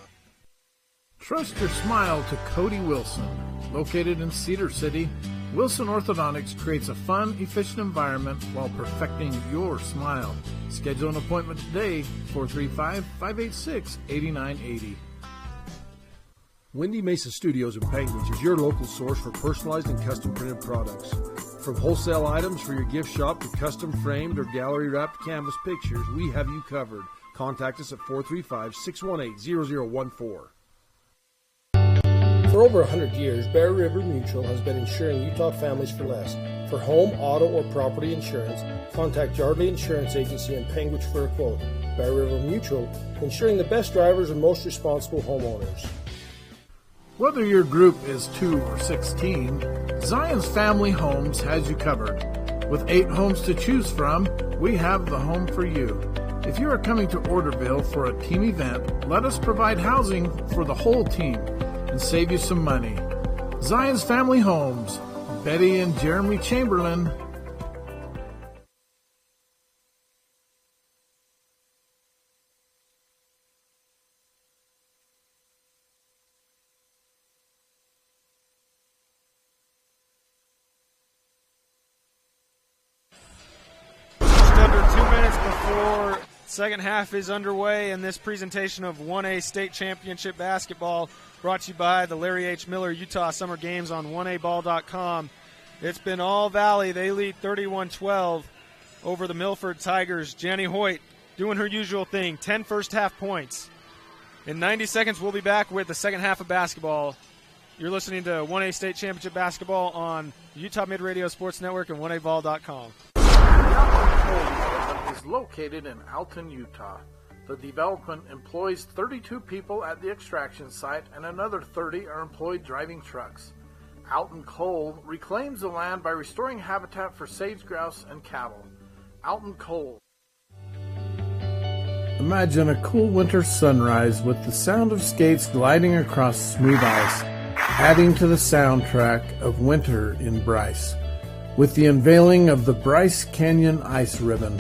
Trust your smile to Cody Wilson. Located in Cedar City, Wilson Orthodontics creates a fun, efficient environment while perfecting your smile. Schedule an appointment today, 435-586-8980. Windy Mesa Studios in Panguitch is your local source for personalized and custom printed products. From wholesale items for your gift shop to custom framed or gallery wrapped canvas pictures, we have you covered. Contact us at 435-618-0014. For over 100 years, Bear River Mutual has been insuring Utah families for less. For home, auto, or property insurance, contact Yardley Insurance Agency in Panguitch for a quote. Bear River Mutual, insuring the best drivers and most responsible homeowners. Whether your group is 2 or 16, Zion's Family Homes has you covered. With 8 homes to choose from, we have the home for you. If you are coming to Orderville for a team event, let us provide housing for the whole team and save you some money. Zion's Family Homes, Betty and Jeremy Chamberlain. Just under 2 minutes before second half is underway in this presentation of 1A State Championship Basketball, brought to you by the Larry H. Miller Utah Summer Games on 1aball.com. It's been all Valley. They lead 31-12 over the Milford Tigers. Jenny Hoyt doing her usual thing, 10 first-half points. In 90 seconds, we'll be back with the second half of basketball. You're listening to 1A State Championship Basketball on Utah Mid Radio Sports Network and 1aball.com. The Alton Coal Development is located in Alton, Utah. The development employs 32 people at the extraction site, and another 30 are employed driving trucks. Alton Coal reclaims the land by restoring habitat for sage grouse and cattle. Alton Coal. Imagine a cool winter sunrise with the sound of skates gliding across smooth ice, adding to the soundtrack of winter in Bryce, with the unveiling of the Bryce Canyon Ice Ribbon.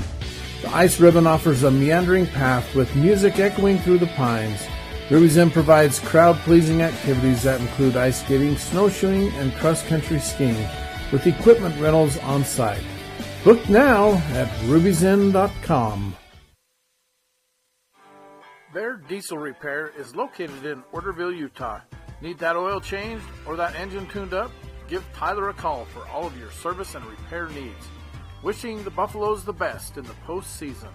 The Ice Ribbon offers a meandering path with music echoing through the pines. Ruby's Inn provides crowd-pleasing activities that include ice skating, snowshoeing, and cross-country skiing, with equipment rentals on site. Book now at ruby'sinn.com. Their diesel repair is located in Orderville, Utah. Need that oil changed or that engine tuned up? Give Tyler a call for all of your service and repair needs. Wishing the Buffaloes the best in the postseason.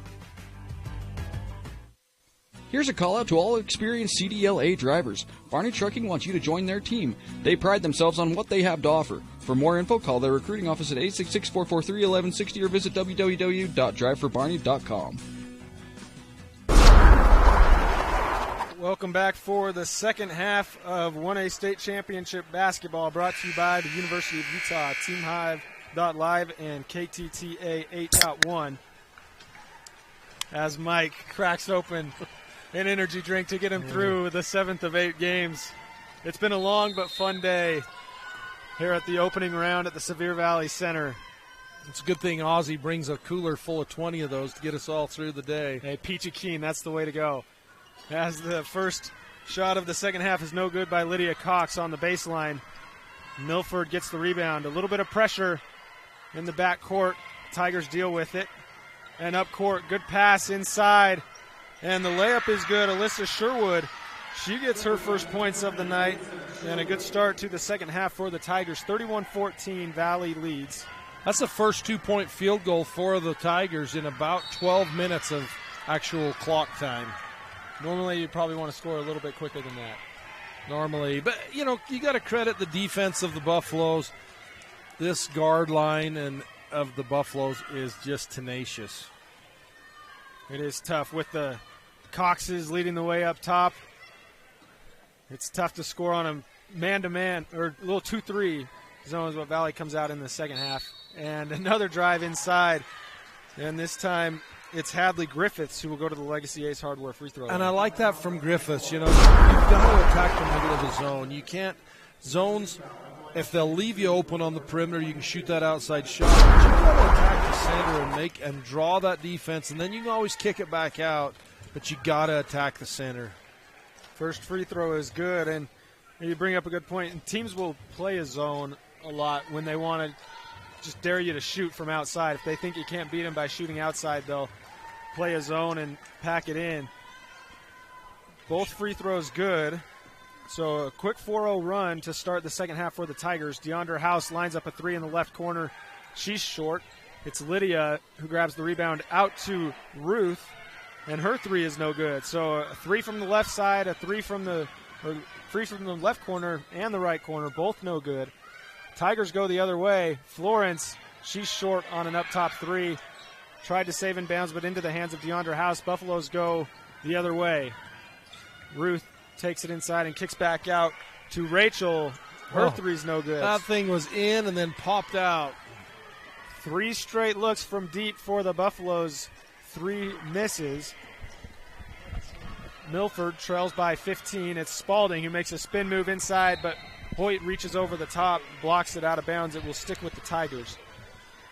Here's a call out to all experienced CDLA drivers. Barney Trucking wants you to join their team. They pride themselves on what they have to offer. For more info, call their recruiting office at 866-443-1160 or visit www.driveforbarney.com. Welcome back for the second half of 1A State Championship Basketball, brought to you by the University of Utah, TeamHive.live and KTTA 8.1. As Mike cracks open an energy drink to get him through the 7th of 8 games. It's been a long but fun day here at the opening round at the Sevier Valley Center. It's a good thing Ozzy brings a cooler full of 20 of those to get us all through the day. Hey, Peachy Keen, that's the way to go. As the first shot of the second half is no good by Lydia Cox on the baseline. Milford gets the rebound. A little bit of pressure in the backcourt. Tigers deal with it. And up court, good pass inside. And the layup is good. Alyssa Sherwood She gets her first points of the night, and a good start to the second half for the Tigers. 31-14, Valley leads. That's the first 2-point field goal for the Tigers in about 12 minutes of actual clock time. Normally, you probably want to score a little bit quicker than that. Normally, but you got to credit the defense of the Buffaloes. This guard line and of the Buffaloes is just tenacious. It is tough with the Coxes leading the way up top. It's tough to score on a man-to-man or a little 2-3 zone is what Valley comes out in the second half. And another drive inside, and this time it's Hadley Griffiths who will go to the Legacy Ace Hardware free throw line. And I like that from Griffiths. You've got to attack the middle of the zone. You can't zones. If they'll leave you open on the perimeter, you can shoot that outside shot. But you've got to attack the center and draw that defense, and then you can always kick it back out. But you got to attack the center. First free throw is good, and you bring up a good point. And teams will play a zone a lot when they want to just dare you to shoot from outside. If they think you can't beat them by shooting outside, they'll play a zone and pack it in. Both free throws good. So a quick 4-0 run to start the second half for the Tigers. DeAndre House lines up a three in the left corner. She's short. It's Lydia who grabs the rebound out to Ruth, and her three is no good. So a three from the left side, a three from the left corner and the right corner, both no good. Tigers go the other way. Florence, she's short on an up-top three. Tried to save in bounds, but into the hands of DeAndre House. Buffaloes go the other way. Ruth takes it inside and kicks back out to Rachel. Her three's no good. That thing was in and then popped out. 3 straight looks from deep for the Buffaloes. 3 misses. Milford trails by 15. It's Spalding who makes a spin move inside, but Hoyt reaches over the top, blocks it out of bounds. It will stick with the Tigers.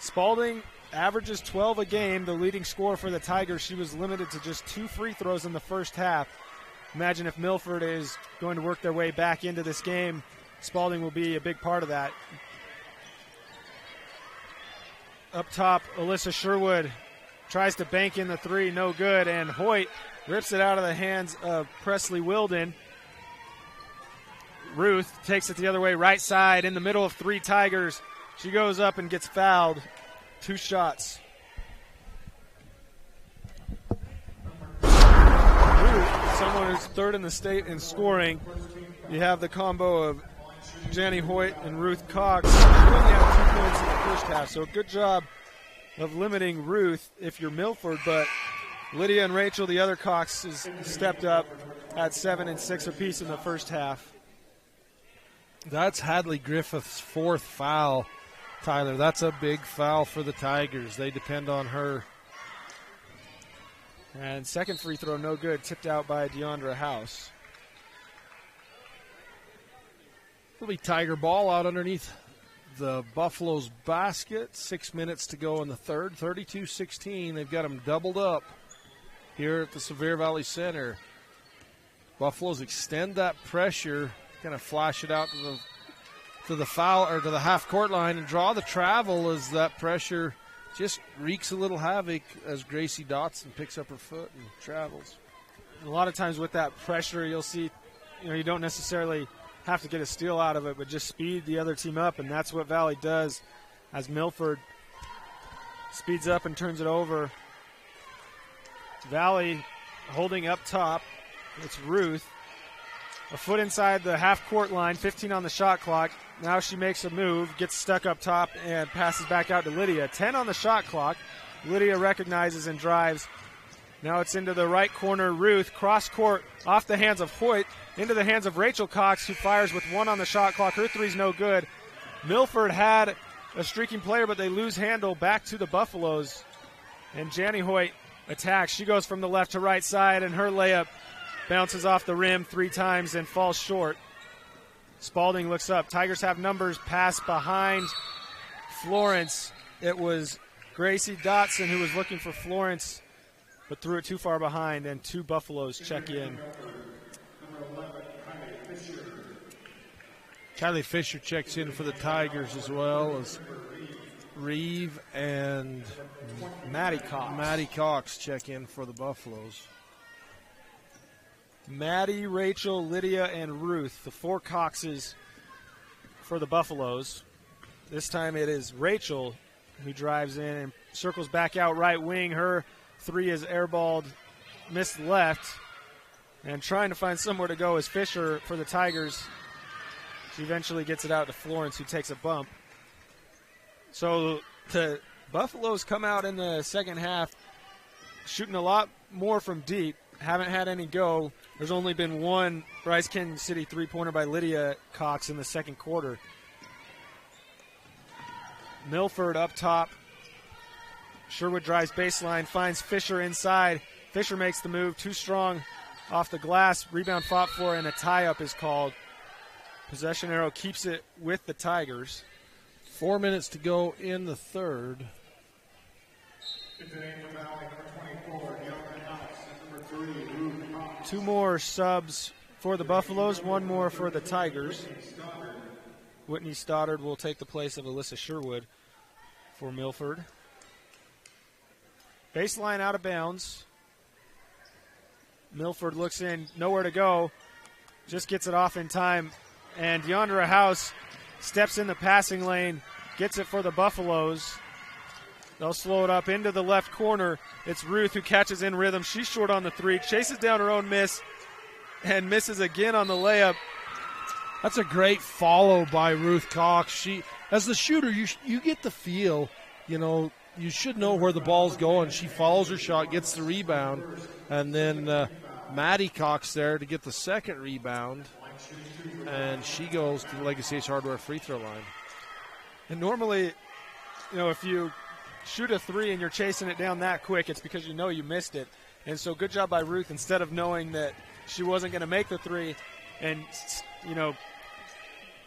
Spalding averages 12 a game, the leading scorer for the Tigers. She was limited to just 2 free throws in the first half. Imagine if Milford is going to work their way back into this game. Spalding will be a big part of that. Up top, Alyssa Sherwood tries to bank in the three, no good, and Hoyt rips it out of the hands of Presley Wilden. Ruth takes it the other way, right side, in the middle of 3 Tigers. She goes up and gets fouled. 2 shots. Ruth, someone who's third in the state in scoring. You have the combo of Janny Hoyt and Ruth Cox. She only had 2 points in the first half, so a good job of limiting Ruth if you're Milford, but Lydia and Rachel, the other Coxes, stepped up at 7 and 6 apiece in the first half. That's Hadley Griffith's 4th foul, Tyler. That's a big foul for the Tigers. They depend on her. And second free throw, no good, tipped out by DeAndre House. It'll be Tiger ball out underneath the Buffalo's basket. 6 minutes to go in the third. 32-16. They've got them doubled up here at the Sevier Valley Center. Buffaloes extend that pressure, kind of flash it out to the foul or to the half court line and draw the travel as that pressure just wreaks a little havoc as Gracie Dotson picks up her foot and travels. A lot of times with that pressure, you'll see, you don't necessarily have to get a steal out of it, but just speed the other team up, and that's what Valley does as Milford speeds up and turns it over. Valley holding up top. It's Ruth. A foot inside the half-court line, 15 on the shot clock. Now she makes a move, gets stuck up top, and passes back out to Lydia. 10 on the shot clock. Lydia recognizes and drives. Now it's into the right corner. Ruth, cross-court, off the hands of Hoyt, into the hands of Rachel Cox, who fires with 1 on the shot clock. Her three's no good. Milford had a streaking player, but they lose handle back to the Buffaloes. And Janny Hoyt attacks. She goes from the left to right side, and her layup bounces off the rim 3 times and falls short. Spalding looks up. Tigers have numbers. Pass behind Florence. It was Gracie Dotson who was looking for Florence, but threw it too far behind, and 2 Buffaloes check in. Kylie Fisher checks in for the Tigers as well as Reeve and Maddie Cox. Maddie Cox check in for the Buffaloes. Maddie, Rachel, Lydia, and Ruth, the 4 Coxes for the Buffaloes. This time it is Rachel who drives in and circles back out right wing. Her 3 is airballed, missed left, and trying to find somewhere to go is Fisher for the Tigers. She eventually gets it out to Florence, who takes a bump. So the Buffaloes come out in the second half shooting a lot more from deep. Haven't had any go. There's only been one Bryce Canyon City three-pointer by Lydia Cox in the second quarter. Milford up top. Sherwood drives baseline, finds Fisher inside. Fisher makes the move, too strong off the glass. Rebound fought for, and a tie-up is called. Possession arrow keeps it with the Tigers. 4 minutes to go in the third. 2 more subs for the Buffaloes, 1 more for the Tigers. Whitney Stoddard will take the place of Alyssa Sherwood for Milford. Baseline out of bounds. Milford looks in, nowhere to go. Just gets it off in time. And Deandra House steps in the passing lane, gets it for the Buffaloes. They'll slow it up into the left corner. It's Ruth who catches in rhythm. She's short on the 3, chases down her own miss, and misses again on the layup. That's a great follow by Ruth Cox. She, as the shooter, you get the feel, you should know where the ball's going. She follows her shot, gets the rebound, and then Maddie Cox there to get the second rebound, and she goes to the Legacy H Hardware free throw line. And normally, if you shoot a 3 and you're chasing it down that quick, it's because you missed it. And so good job by Ruth, instead of knowing that she wasn't going to make the 3 and,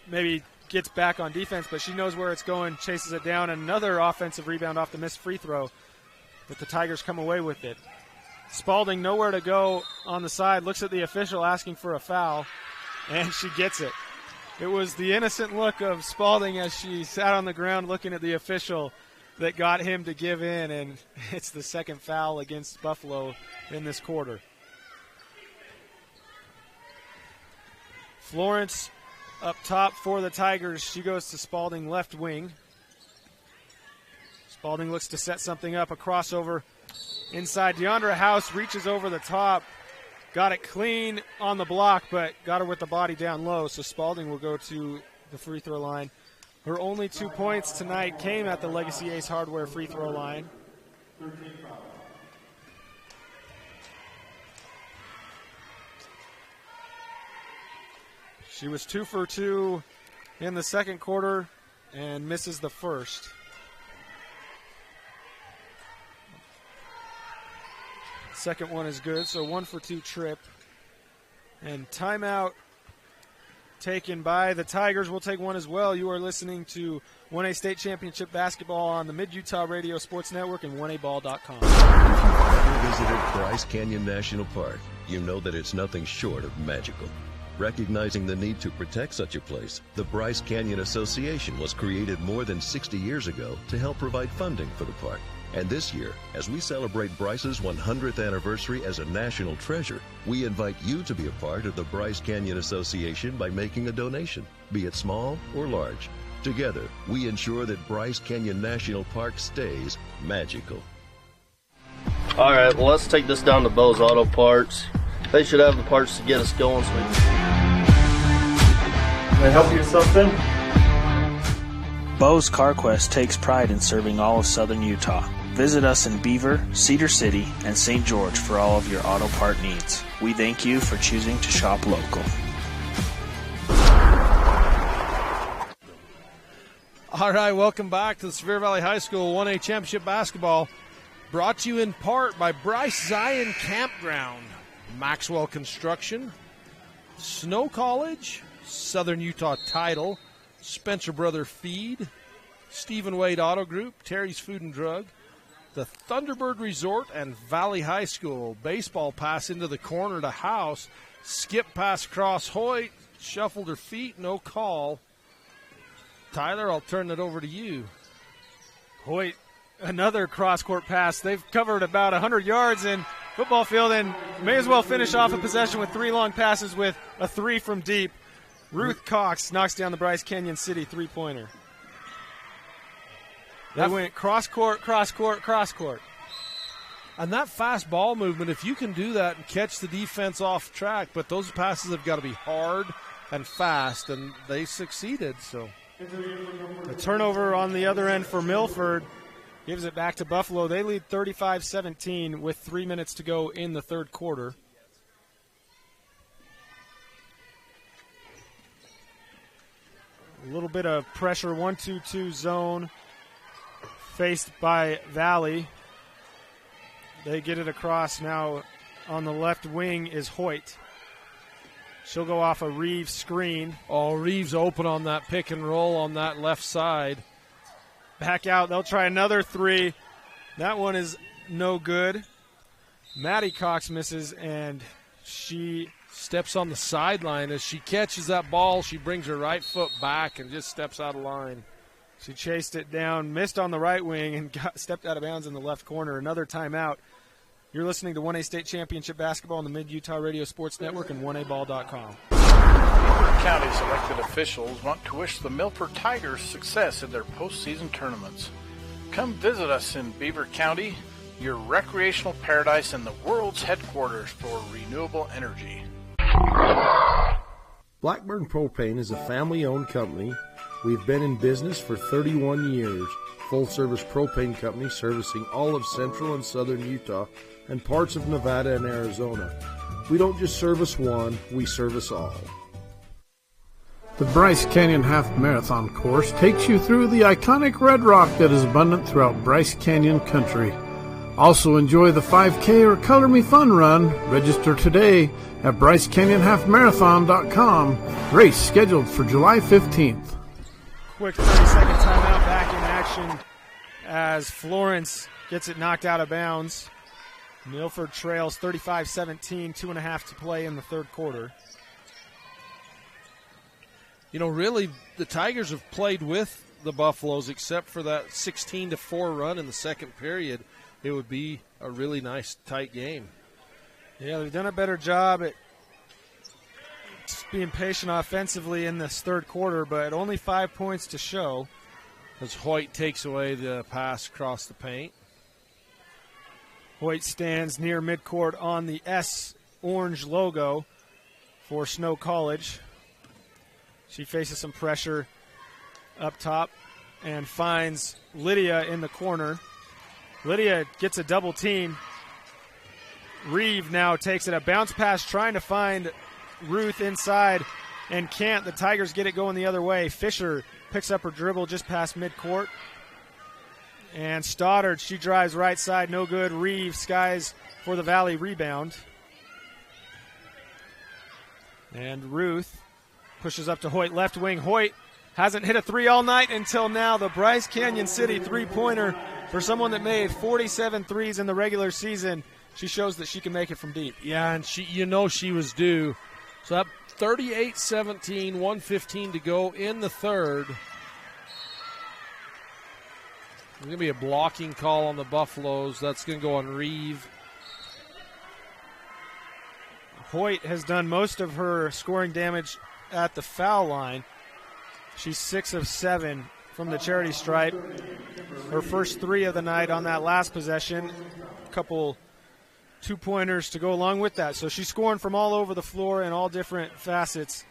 maybe gets back on defense, but she knows where it's going, chases it down. Another offensive rebound off the missed free throw, but the Tigers come away with it. Spalding nowhere to go on the side, looks at the official asking for a foul, and she gets it. It was the innocent look of Spalding as she sat on the ground looking at the official that got him to give in, and it's the second foul against Buffalo in this quarter. Florence up top for the Tigers. She goes to Spalding left wing. Spalding looks to set something up, a crossover inside. Deandra House reaches over the top. Got it clean on the block, but got her with the body down low, so Spalding will go to the free throw line. Her only 2 points tonight came at the Legacy Ace Hardware free throw line. She was 2 for 2 in the second quarter and misses the first. Second one is good, so 1 for 2 trip. And timeout taken by the Tigers. We'll take one as well. You are listening to 1A State Championship Basketball on the Mid-Utah Radio Sports Network and 1aball.com. If you've ever visited Bryce Canyon National Park, you know that it's nothing short of magical. Recognizing the need to protect such a place, the Bryce Canyon Association was created more than 60 years ago to help provide funding for the park. And this year, as we celebrate Bryce's 100th anniversary as a national treasure, we invite you to be a part of the Bryce Canyon Association by making a donation, be it small or large. Together, we ensure that Bryce Canyon National Park stays magical. All right, well, let's take this down to Bo's Auto Parts. They should have the parts to get us going. So Can I help you with something? Bo's CarQuest takes pride in serving all of southern Utah. Visit us in Beaver, Cedar City, and St. George for all of your auto part needs. We thank you for choosing to shop local. All right, welcome back to the Sevier Valley High School 1A Championship Basketball, brought to you in part by Bryce Zion Campground, Maxwell Construction, Snow College, Southern Utah Title, Spencer Brother Feed, Stephen Wade Auto Group, Terry's Food and Drug, the Thunderbird Resort, and Valley High School. Baseball pass into the corner to House. Skip pass across Hoyt. Shuffled her feet, no call. Tyler, I'll turn it over to you. Hoyt, another cross-court pass. They've covered about 100 yards, and football field and may as well finish off a possession with 3 long passes with a 3 from deep. Ruth Cox knocks down the Bryce Canyon City three-pointer. They went cross-court, cross-court, cross-court. And that fast ball movement, if you can do that and catch the defense off track, but those passes have got to be hard and fast, and they succeeded. So the turnover on the other end for Milford gives it back to Buffalo. They lead 35-17 with 3 minutes to go in the third quarter. A little bit of pressure, 1-2-2 zone faced by Valley. They get it across now. On the left wing is Hoyt. She'll go off a Reeves screen. Oh, Reeves open on that pick and roll on that left side. Back out. They'll try another 3. That one is no good. Maddie Cox misses, and she steps on the sideline. As she catches that ball, she brings her right foot back and just steps out of line. She chased it down, missed on the right wing, and stepped out of bounds in the left corner. Another timeout. You're listening to 1A State Championship Basketball on the Mid-Utah Radio Sports Network and 1aball.com. Milford County's elected officials want to wish the Milford Tigers success in their postseason tournaments. Come visit us in Beaver County, your recreational paradise and the world's headquarters for renewable energy. Blackburn Propane is a family-owned company. We've been in business for 31 years. Full-service propane company servicing all of central and southern Utah and parts of Nevada and Arizona. We don't just service one, we service all. The Bryce Canyon Half Marathon course takes you through the iconic red rock that is abundant throughout Bryce Canyon country. Also enjoy the 5K or Color Me Fun run. Register today at BryceCanyonHalfMarathon.com. Race scheduled for July 15th. Quick 30-second timeout, back in action as Florence gets it knocked out of bounds. Milford trails 35-17, 2.5 to play in the third quarter. You know, really, the Tigers have played with the Buffaloes except for that 16-4 run in the second period. It would be a really nice, tight game. Yeah, they've done a better job at just being patient offensively in this third quarter, but only 5 points to show. As Hoyt takes away the pass across the paint. Hoyt stands near midcourt on the S orange logo for Snow College. She faces some pressure up top and finds Lydia in the corner. Lydia gets a double team. Reeve now takes it, a bounce pass trying to find Ruth inside and can't. The Tigers get it going the other way. Fisher picks up her dribble just past midcourt. And Stoddard, she drives right side, no good. Reeve skies for the Valley rebound. And Ruth pushes up to Hoyt, left wing. Hoyt hasn't hit a 3 all night until now. The Bryce Canyon City three-pointer for someone that made 47 threes in the regular season. She shows that she can make it from deep. Yeah, and she was due. So that 38-17, 1:15 to go in the third. There's going to be a blocking call on the Buffaloes. That's going to go on Reeve. Hoyt has done most of her scoring damage at the foul line. She's 6 of 7 from the charity stripe. Her first 3 of the night on that last possession. A couple two-pointers to go along with that. So she's scoring from all over the floor in all different facets.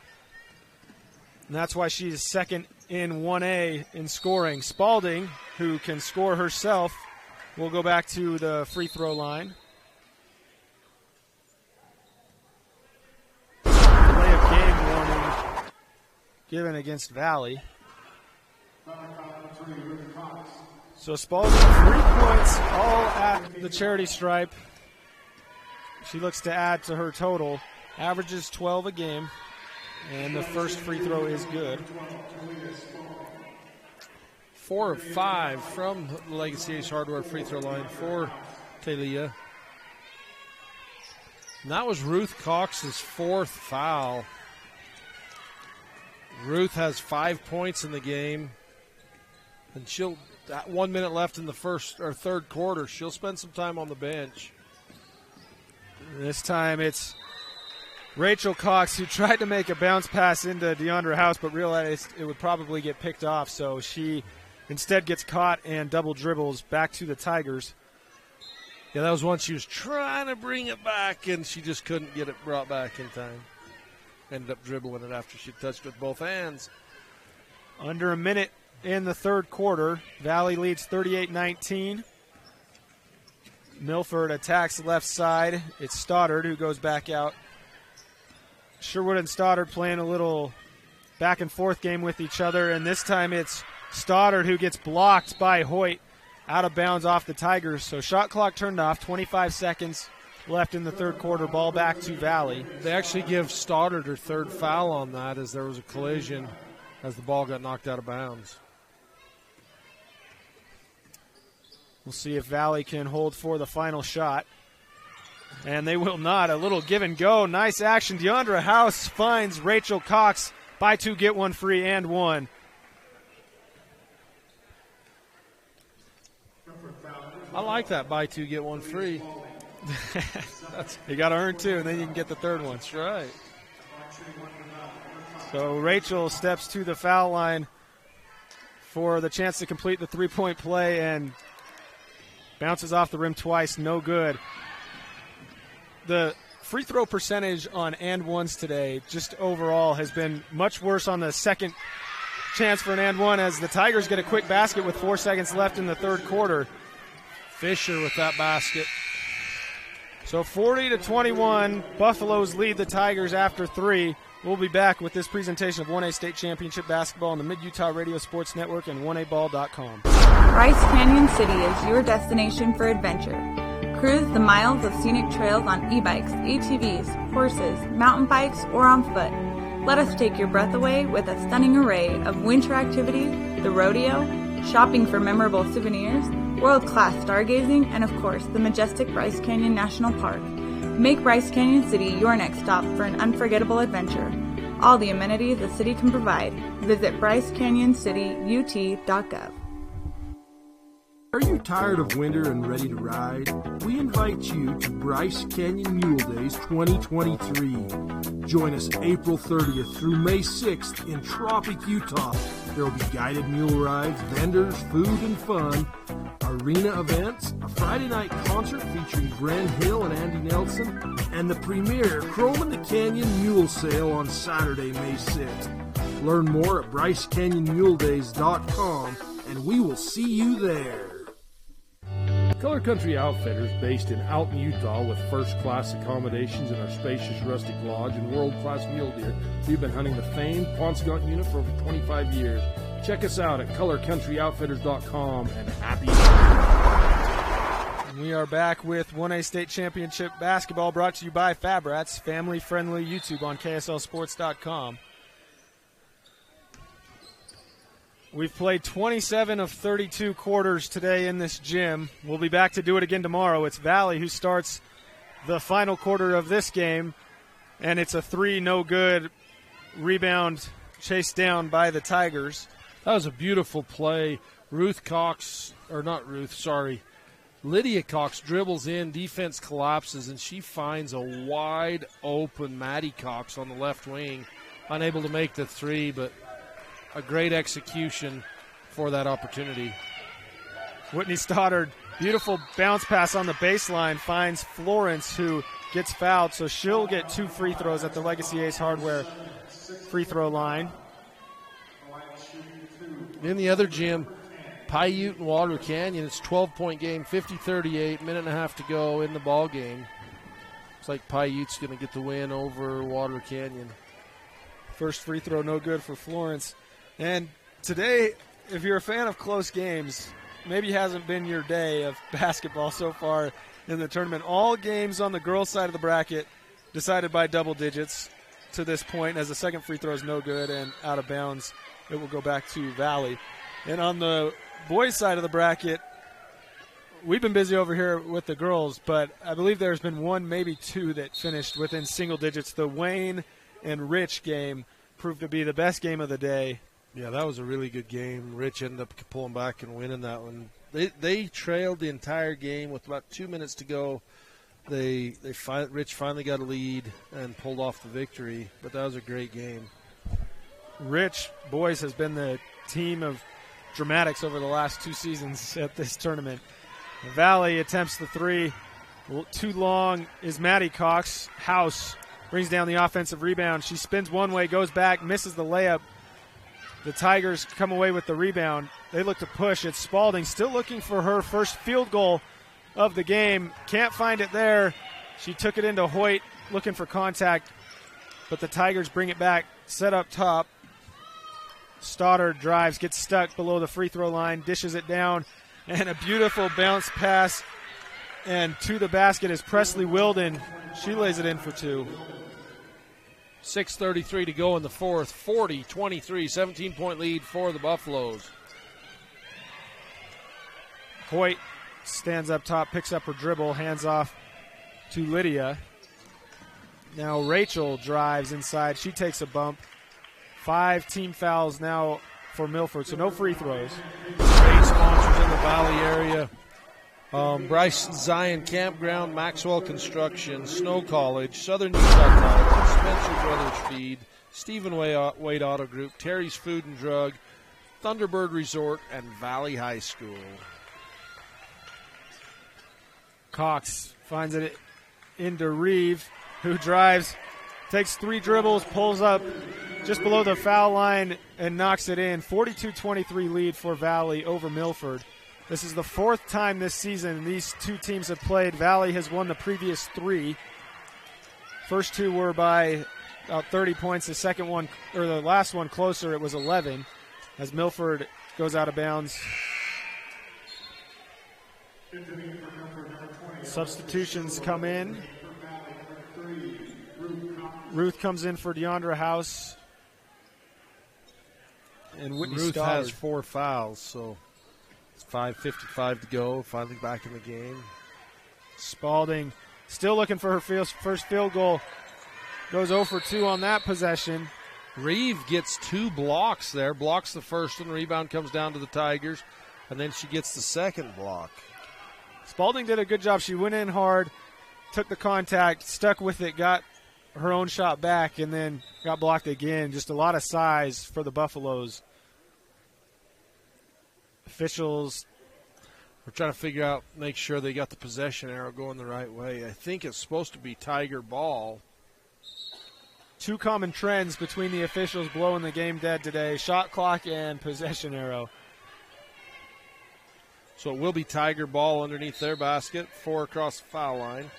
And that's why she's second in 1A in scoring. Spalding, who can score herself, will go back to the free throw line. Delay of game warning given against Valley. So Spalding, 3 points, all at the charity stripe. She looks to add to her total. Averages 12 a game. And the first free throw is good. 4 of 5 from the Legacy Ace Hardware free throw line for Talia. And that was Ruth Cox's 4th foul. Ruth has 5 points in the game. And she'll, 1 minute left in the first or third quarter, she'll spend some time on the bench. This time it's Rachel Cox, who tried to make a bounce pass into Deandra House, but realized it would probably get picked off, so she instead gets caught and double dribbles back to the Tigers. Yeah, that was one she was trying to bring it back, and she just couldn't get it brought back in time. Ended up dribbling it after she touched with both hands. Under a minute in the third quarter, Valley leads 38-19. Milford attacks left side. It's Stoddard who goes back out. Sherwood and Stoddard playing a little back and forth game with each other, and this time it's Stoddard who gets blocked by Hoyt out of bounds off the Tigers. So shot clock turned off, 25 seconds left in the third quarter, ball back to Valley. They actually give Stoddard her third foul on that as there was a collision as the ball got knocked out of bounds. We'll see if Valley can hold for the final shot. And they will not. A little give and go. Nice action. Deandra House finds Rachel Cox. Buy two, get one free, and one. I like that buy two, get one free. You got to earn two, and then you can get the third one. That's right. So Rachel steps to the foul line for the chance to complete the three-point play and bounces off the rim twice. No good. The free throw percentage on and ones today just overall has been much worse on the second chance for an and one as the Tigers get a quick basket with 4 seconds left in the third quarter. Fisher with that basket. So 40-21, Buffaloes lead the Tigers after three. We'll be back with this presentation of 1A State Championship Basketball on the Mid-Utah Radio Sports Network and 1aball.com. Bryce Canyon City is your destination for adventure. Cruise the miles of scenic trails on e-bikes, ATVs, horses, mountain bikes, or on foot. Let us take your breath away with a stunning array of winter activities, the rodeo, shopping for memorable souvenirs, world-class stargazing, and of course, the majestic Bryce Canyon National Park. Make Bryce Canyon City your next stop for an unforgettable adventure. All the amenities the city can provide. Visit BryceCanyonCityUT.gov. Are you tired of winter and ready to ride? We invite you to Bryce Canyon Mule Days 2023. Join us April 30th through May 6th in Tropic, Utah. There will be guided mule rides, vendors, food and fun, arena events, a Friday night concert featuring Gren Hill and Andy Nelson, and the premier Chrome in the Canyon Mule Sale on Saturday, May 6th. Learn more at BryceCanyonMuleDays.com, and we will see you there. Color Country Outfitters, based in Alton, Utah, with first-class accommodations in our spacious rustic lodge and world-class mule deer. We've been hunting the famed Paunsaugunt unit for over 25 years. Check us out at colorcountryoutfitters.com and happy We are back with 1A State Championship Basketball, brought to you by Fabrats, family-friendly YouTube on KSLSports.com. We've played 27 of 32 quarters today in this gym. We'll be back to do it again tomorrow. It's Valley who starts the final quarter of this game, and it's a three no good rebound chased down by the Tigers. That was a beautiful play. Lydia Cox dribbles in, defense collapses, and she finds a wide open Maddie Cox on the left wing. Unable to make the three, but a great execution for that opportunity. Whitney Stoddard, beautiful bounce pass on the baseline, finds Florence, who gets fouled, so she'll get 2 free throws at the Legacy Ace Hardware free throw line. In the other gym, Paiute and Water Canyon, it's a 12-point game, 50-38, minute and a half to go in the ball game. Looks like Paiute's going to get the win over Water Canyon. First free throw no good for Florence. And today, if you're a fan of close games, maybe hasn't been your day of basketball so far in the tournament. All games on the girls' side of the bracket decided by double digits to this point, as the second free throw is no good and out of bounds. It will go back to Valley. And on the boys' side of the bracket, we've been busy over here with the girls, but I believe there's been one, maybe two, that finished within single digits. The Wayne and Rich game proved to be the best game of the day. Yeah, that was a really good game. Rich ended up pulling back and winning that one. They trailed the entire game with about 2 minutes to go. Rich finally got a lead and pulled off the victory, but that was a great game. Rich boys has been the team of dramatics over the last 2 seasons at this tournament. Valley attempts the three. Too long is Maddie Cox. House brings down the offensive rebound. She spins one way, goes back, misses the layup. The Tigers come away with the rebound. They look to push. It's Spalding still looking for her first field goal of the game. Can't find it there. She took it into Hoyt looking for contact, but the Tigers bring it back, set up top. Stoddard drives, gets stuck below the free throw line, dishes it down, and a beautiful bounce pass. And to the basket is Presley Wilden. She lays it in for 2. 6:33 to go in the fourth. 40-23, 17-point lead for the Buffaloes. Hoyt stands up top, picks up her dribble, hands off to Lydia. Now Rachel drives inside. She takes a bump. 5 team fouls now for Milford, so no free throws. Great sponsors in the Valley area. Bryce Zion Campground, Maxwell Construction, Snow College, Southern Utah College, Spencer Brothers Feed, Stephen Wade Auto Group, Terry's Food and Drug, Thunderbird Resort, and Valley High School. Cox finds it into Reeve, who drives, takes 3 dribbles, pulls up just below the foul line, and knocks it in. 42-23 lead for Valley over Milford. This is the 4th time this season these 2 teams have played. Valley has won the previous 3. First 2 were by about 30 points. The second one, or the last one closer, it was 11 as Milford goes out of bounds. Substitutions come in. Ruth comes in for Deandra House. And Whitney Ruth Stoddard has 4 fouls, so it's 5:55 to go. Finally back in the game. Spalding still looking for her first field goal. Goes 0 for 2 on that possession. Reeve gets 2 blocks there. Blocks the first one. Rebound comes down to the Tigers. And then she gets the second block. Spalding did a good job. She went in hard, took the contact, stuck with it, got her own shot back, and then got blocked again. Just a lot of size for the Buffaloes. Officials are trying to figure out, make sure they got the possession arrow going the right way. I think it's supposed to be Tiger ball. 2 common trends between the officials blowing the game dead today: shot clock and possession arrow. So it will be Tiger ball underneath their basket. 4 across the foul line.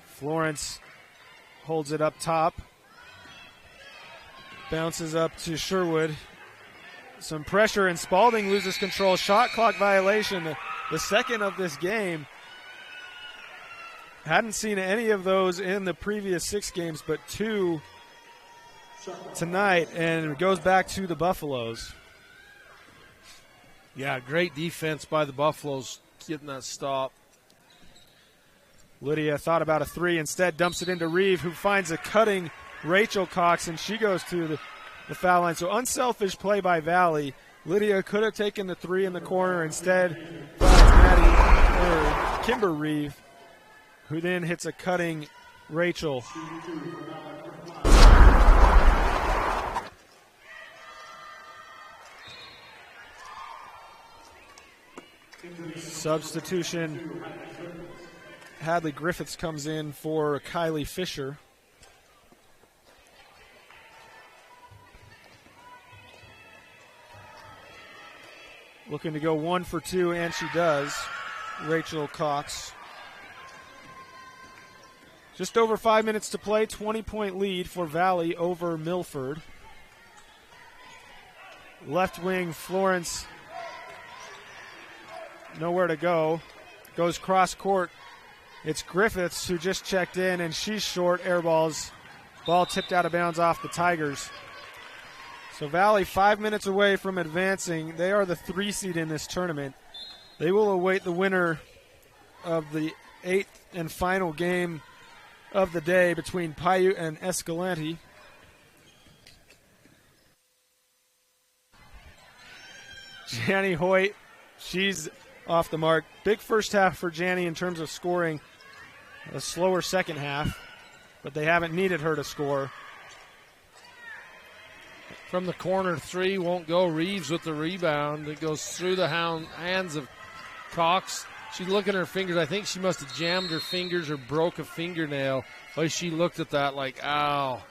Florence holds it up top. Bounces up to Sherwood. Some pressure, and Spalding loses control. Shot clock violation, the second of this game. Hadn't seen any of those in the previous 6 games, but 2 tonight, and it goes back to the Buffaloes. Yeah, great defense by the Buffaloes getting that stop. Lydia thought about a 3, instead dumps it into Reeve, who finds a cutting Rachel Cox, and she goes to the foul line. So unselfish play by Valley. Lydia could have taken the 3 in the corner, instead finds Kimber Reeve, who then hits a cutting Rachel. Substitution. Hadley Griffiths comes in for Kylie Fisher. Looking to go 1 for 2, and she does. Rachel Cox. Just over 5 minutes to play. 20-point lead for Valley over Milford. Left wing, Florence. Nowhere to go. Goes cross court. It's Griffiths who just checked in, and she's short. Air balls. Ball tipped out of bounds off the Tigers. So Valley 5 minutes away from advancing. They are the 3 seed in this tournament. They will await the winner of the 8th and final game of the day between Paiute and Escalante. Janny Hoyt, she's off the mark. Big first half for Janney in terms of scoring. A slower second half, but they haven't needed her to score. From the corner, 3 won't go. Reeves with the rebound. It goes through the hands of Cox. She's looking at her fingers. I think she must have jammed her fingers or broke a fingernail. She looked at that like, ow,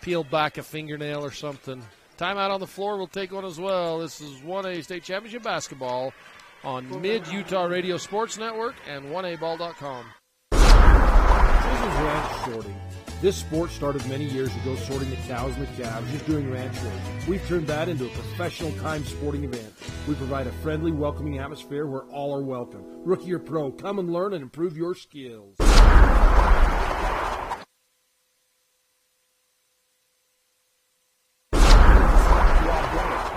peeled back a fingernail or something. Timeout on the floor. We'll take one as well. This is 1A State Championship basketball on Mid-Utah Radio Sports Network and 1aball.com. Chisholm's Ranch Sorting. This sport started many years ago sorting the cows and the calves, just doing ranch work. We've turned that into a professional time sporting event. We provide a friendly, welcoming atmosphere where all are welcome. Rookie or pro, come and learn and improve your skills. The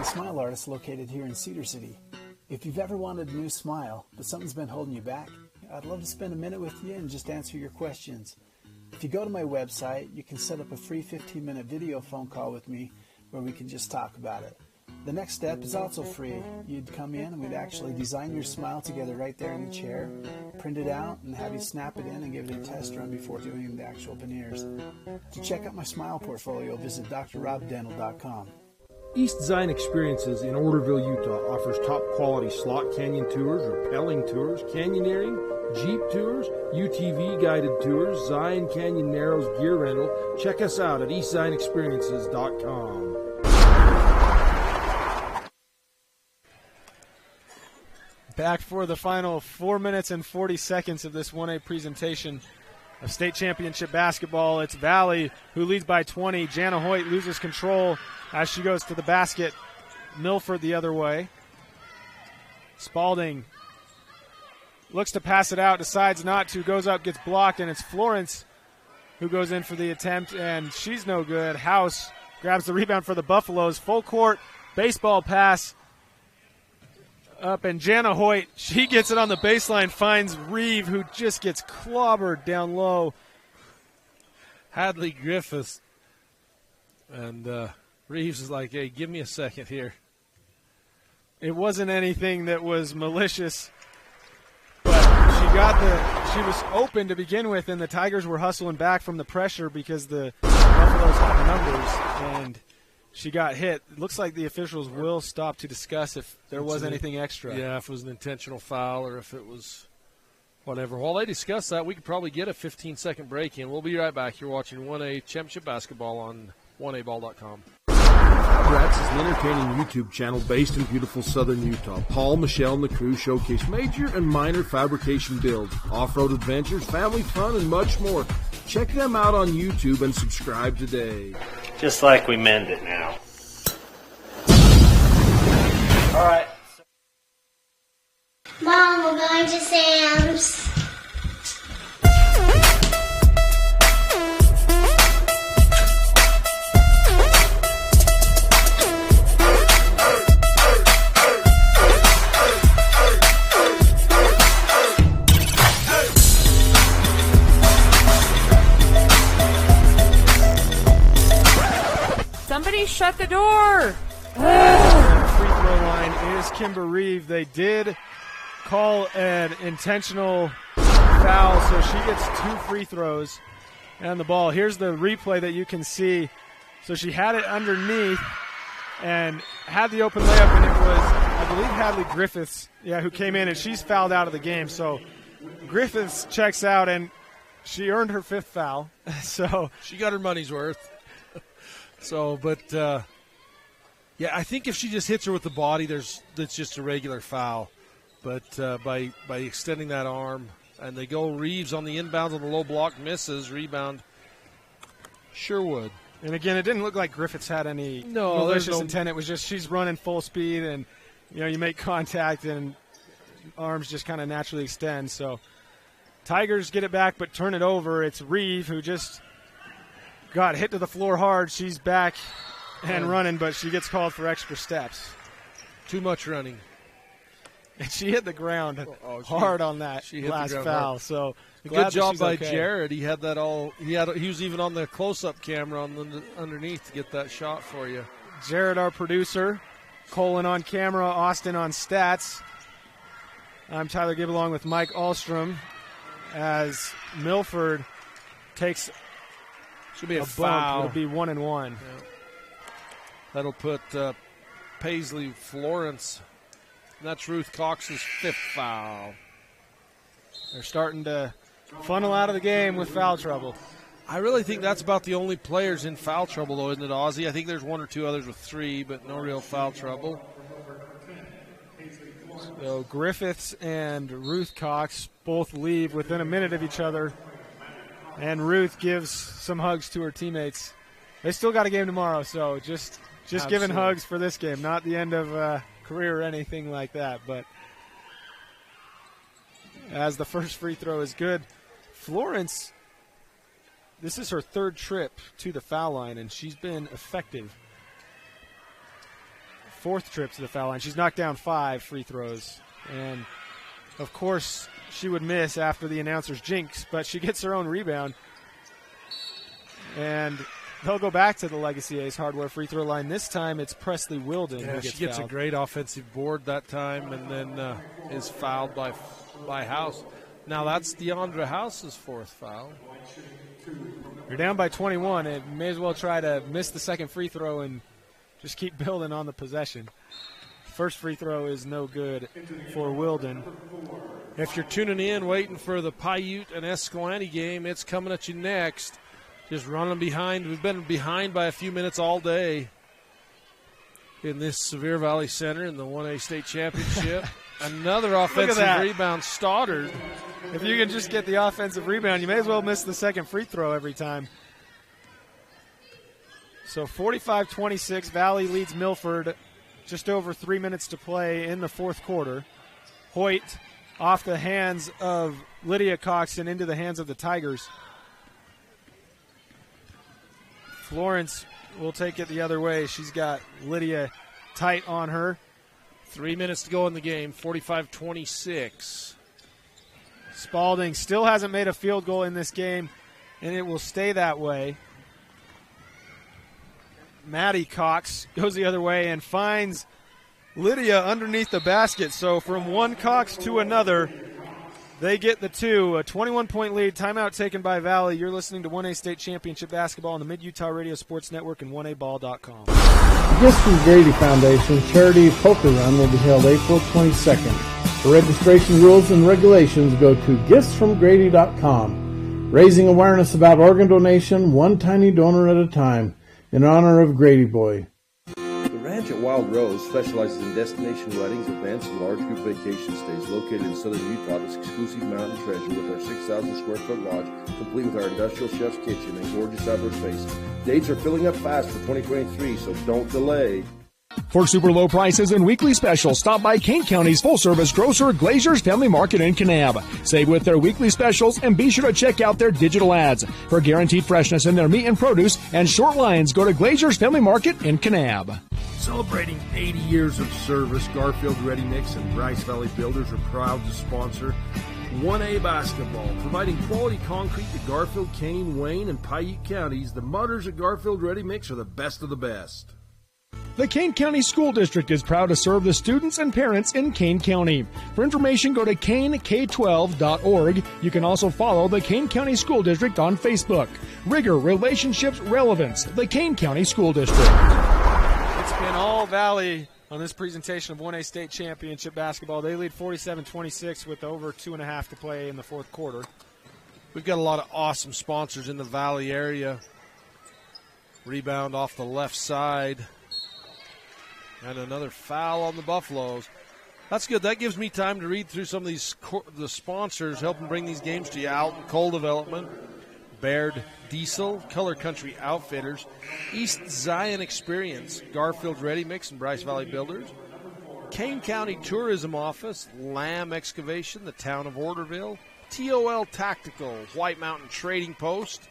Smile Artist located here in Cedar City. If you've ever wanted a new smile, but something's been holding you back, I'd love to spend a minute with you and just answer your questions. If you go to my website, you can set up a free 15-minute video phone call with me where we can just talk about it. The next step is also free. You'd come in and we'd actually design your smile together right there in the chair, print it out, and have you snap it in and give it a test run before doing the actual veneers. To check out my smile portfolio, visit drrobdental.com. East Zion Experiences in Orderville, Utah offers top quality slot canyon tours, rappelling tours, canyoneering, Jeep tours, UTV guided tours, Zion Canyon Narrows gear rental. Check us out at eastzionexperiences.com. Back for the final 4 minutes and 40 seconds of this 1A presentation of state championship basketball. It's Valley who leads by 20. Jana Hoyt loses control as she goes to the basket. Milford the other way. Spalding looks to pass it out, decides not to, goes up, gets blocked, and it's Florence who goes in for the attempt, and she's no good. House grabs the rebound for the Buffaloes. Full court baseball pass up, and Jana Hoyt, she gets it on the baseline, finds Reeve, who just gets clobbered down low. Hadley Griffiths. And Reeves is like, hey, give me a second here. It wasn't anything that was malicious, but she was open to begin with, and the Tigers were hustling back from the pressure because the Buffaloes have numbers, and she got hit. It looks like the officials will stop to discuss if there was anything extra. Yeah, if it was an intentional foul or if it was whatever. While they discuss that, we could probably get a 15-second break in. We'll be right back. You're watching 1A Championship Basketball on 1aball.com. Rats is an entertaining YouTube channel based in beautiful southern Utah. Paul, Michelle, and the crew showcase major and minor fabrication builds, off-road adventures, family fun, and much more. Check them out on YouTube and subscribe today. Just like we meant it now. All right. Mom, we're going to Sam's. Somebody shut the door! Free throw line is Kimber Reeve. They did call an intentional foul, so she gets 2 free throws and the ball. Here's the replay that you can see. So she had it underneath and had the open layup, and it was, I believe, Hadley Griffiths, who came in, and she's fouled out of the game. So Griffiths checks out, and she earned her 5th foul. So she got her money's worth. So, but, I think if she just hits her with the body, that's just a regular foul. But by extending that arm, and they go Reeves on the inbound on the low block, misses, rebound, Sherwood. And again, it didn't look like Griffiths had any malicious intent. It was just she's running full speed, and, you make contact, and arms just kind of naturally extend. So Tigers get it back, but turn it over. It's Reeve who just got hit to the floor hard. She's back and running, but she gets called for extra steps. Too much running. And she hit the ground hard on that last foul. Hard. So good job by Jared. He had that all. He was even on the close-up camera underneath to get that shot for you. Jared, our producer, Colin on camera, Austin on stats. I'm Tyler Gibb along with Mike Ahlstrom as Milford takes should be a bump. foul. It'll be 1-1. Yeah. That'll put Paisley Florence. And that's Ruth Cox's 5th foul. They're starting to funnel out of the game with foul trouble. I really think that's about the only players in foul trouble, though, isn't it, Ozzie? I think there's 1 or 2 others with 3, but no real foul trouble. So Griffiths and Ruth Cox both leave within a minute of each other. And Ruth gives some hugs to her teammates. They still got a game tomorrow, so just giving hugs for this game, not the end of career or anything like that. But as the first free throw is good, Florence, this is her 3rd trip to the foul line, and she's been effective. 4th trip to the foul line. She's knocked down 5 free throws. And, of course, she would miss after the announcer's jinx, but she gets her own rebound. And they'll go back to the Legacy Ace Hardware free throw line. This time it's Presley Wilden who gets she gets fouled. a great offensive board that time and then is fouled by House. Now that's Deandra House's 4th foul. You're down by 21. It may as well try to miss the second free throw and just keep building on the possession. First free throw is no good for Wilden. If you're tuning in waiting for the Paiute and Escalante game, it's coming at you next. Just running behind. We've been behind by a few minutes all day in this Sevier Valley Center in the 1A state championship. Another offensive rebound, Stoddard. If you can just get the offensive rebound, you may as well miss the second free throw every time. So 45-26, Valley leads Milford. Just over 3 minutes to play in the 4th quarter. Hoyt off the hands of Lydia Cox and into the hands of the Tigers. Florence will take it the other way. She's got Lydia tight on her. 3 minutes to go in the game, 45-26. Spalding still hasn't made a field goal in this game, and it will stay that way. Maddie Cox goes the other way and finds Lydia underneath the basket. So from one Cox to another, they get the 2. A 21-point lead. Timeout taken by Valley. You're listening to 1A State Championship Basketball on the Mid-Utah Radio Sports Network and 1aball.com. The Gifts from Grady Foundation Charity Poker Run will be held April 22nd. For registration rules and regulations, go to giftsfromgrady.com. Raising awareness about organ donation, one tiny donor at a time, in honor of Grady Boy. The Ranch at Wild Rose specializes in destination weddings, events, and large group vacation stays located in southern Utah. This exclusive mountain treasure with our 6,000 square foot lodge, complete with our industrial chef's kitchen and gorgeous outdoor space. Dates are filling up fast for 2023, so don't delay. For super low prices and weekly specials, stop by Kane County's full-service grocer, Glazier's Family Market in Kanab. Save with their weekly specials and be sure to check out their digital ads. For guaranteed freshness in their meat and produce and short lines, go to Glazier's Family Market in Kanab. Celebrating 80 years of service, Garfield Ready Mix and Bryce Valley Builders are proud to sponsor 1A basketball, providing quality concrete to Garfield, Kane, Wayne, and Paiute counties. The mutters at Garfield Ready Mix are the best of the best. The Kane County School District is proud to serve the students and parents in Kane County. For information, go to kanek12.org. You can also follow the Kane County School District on Facebook. Rigor, Relationships, Relevance, the Kane County School District. It's been all Valley on this presentation of 1A State Championship Basketball. They lead 47-26 with over 2.5 to play in the 4th quarter. We've got a lot of awesome sponsors in the Valley area. Rebound off the left side. And another foul on the Buffaloes. That's good. That gives me time to read through some of these the sponsors helping bring these games to you. Alton Coal Development, Baird Diesel, Color Country Outfitters, East Zion Experience, Garfield Ready Mix and Bryce Valley Builders, Kane County Tourism Office, Lamb Excavation, the Town of Orderville, TOL Tactical, White Mountain Trading Post,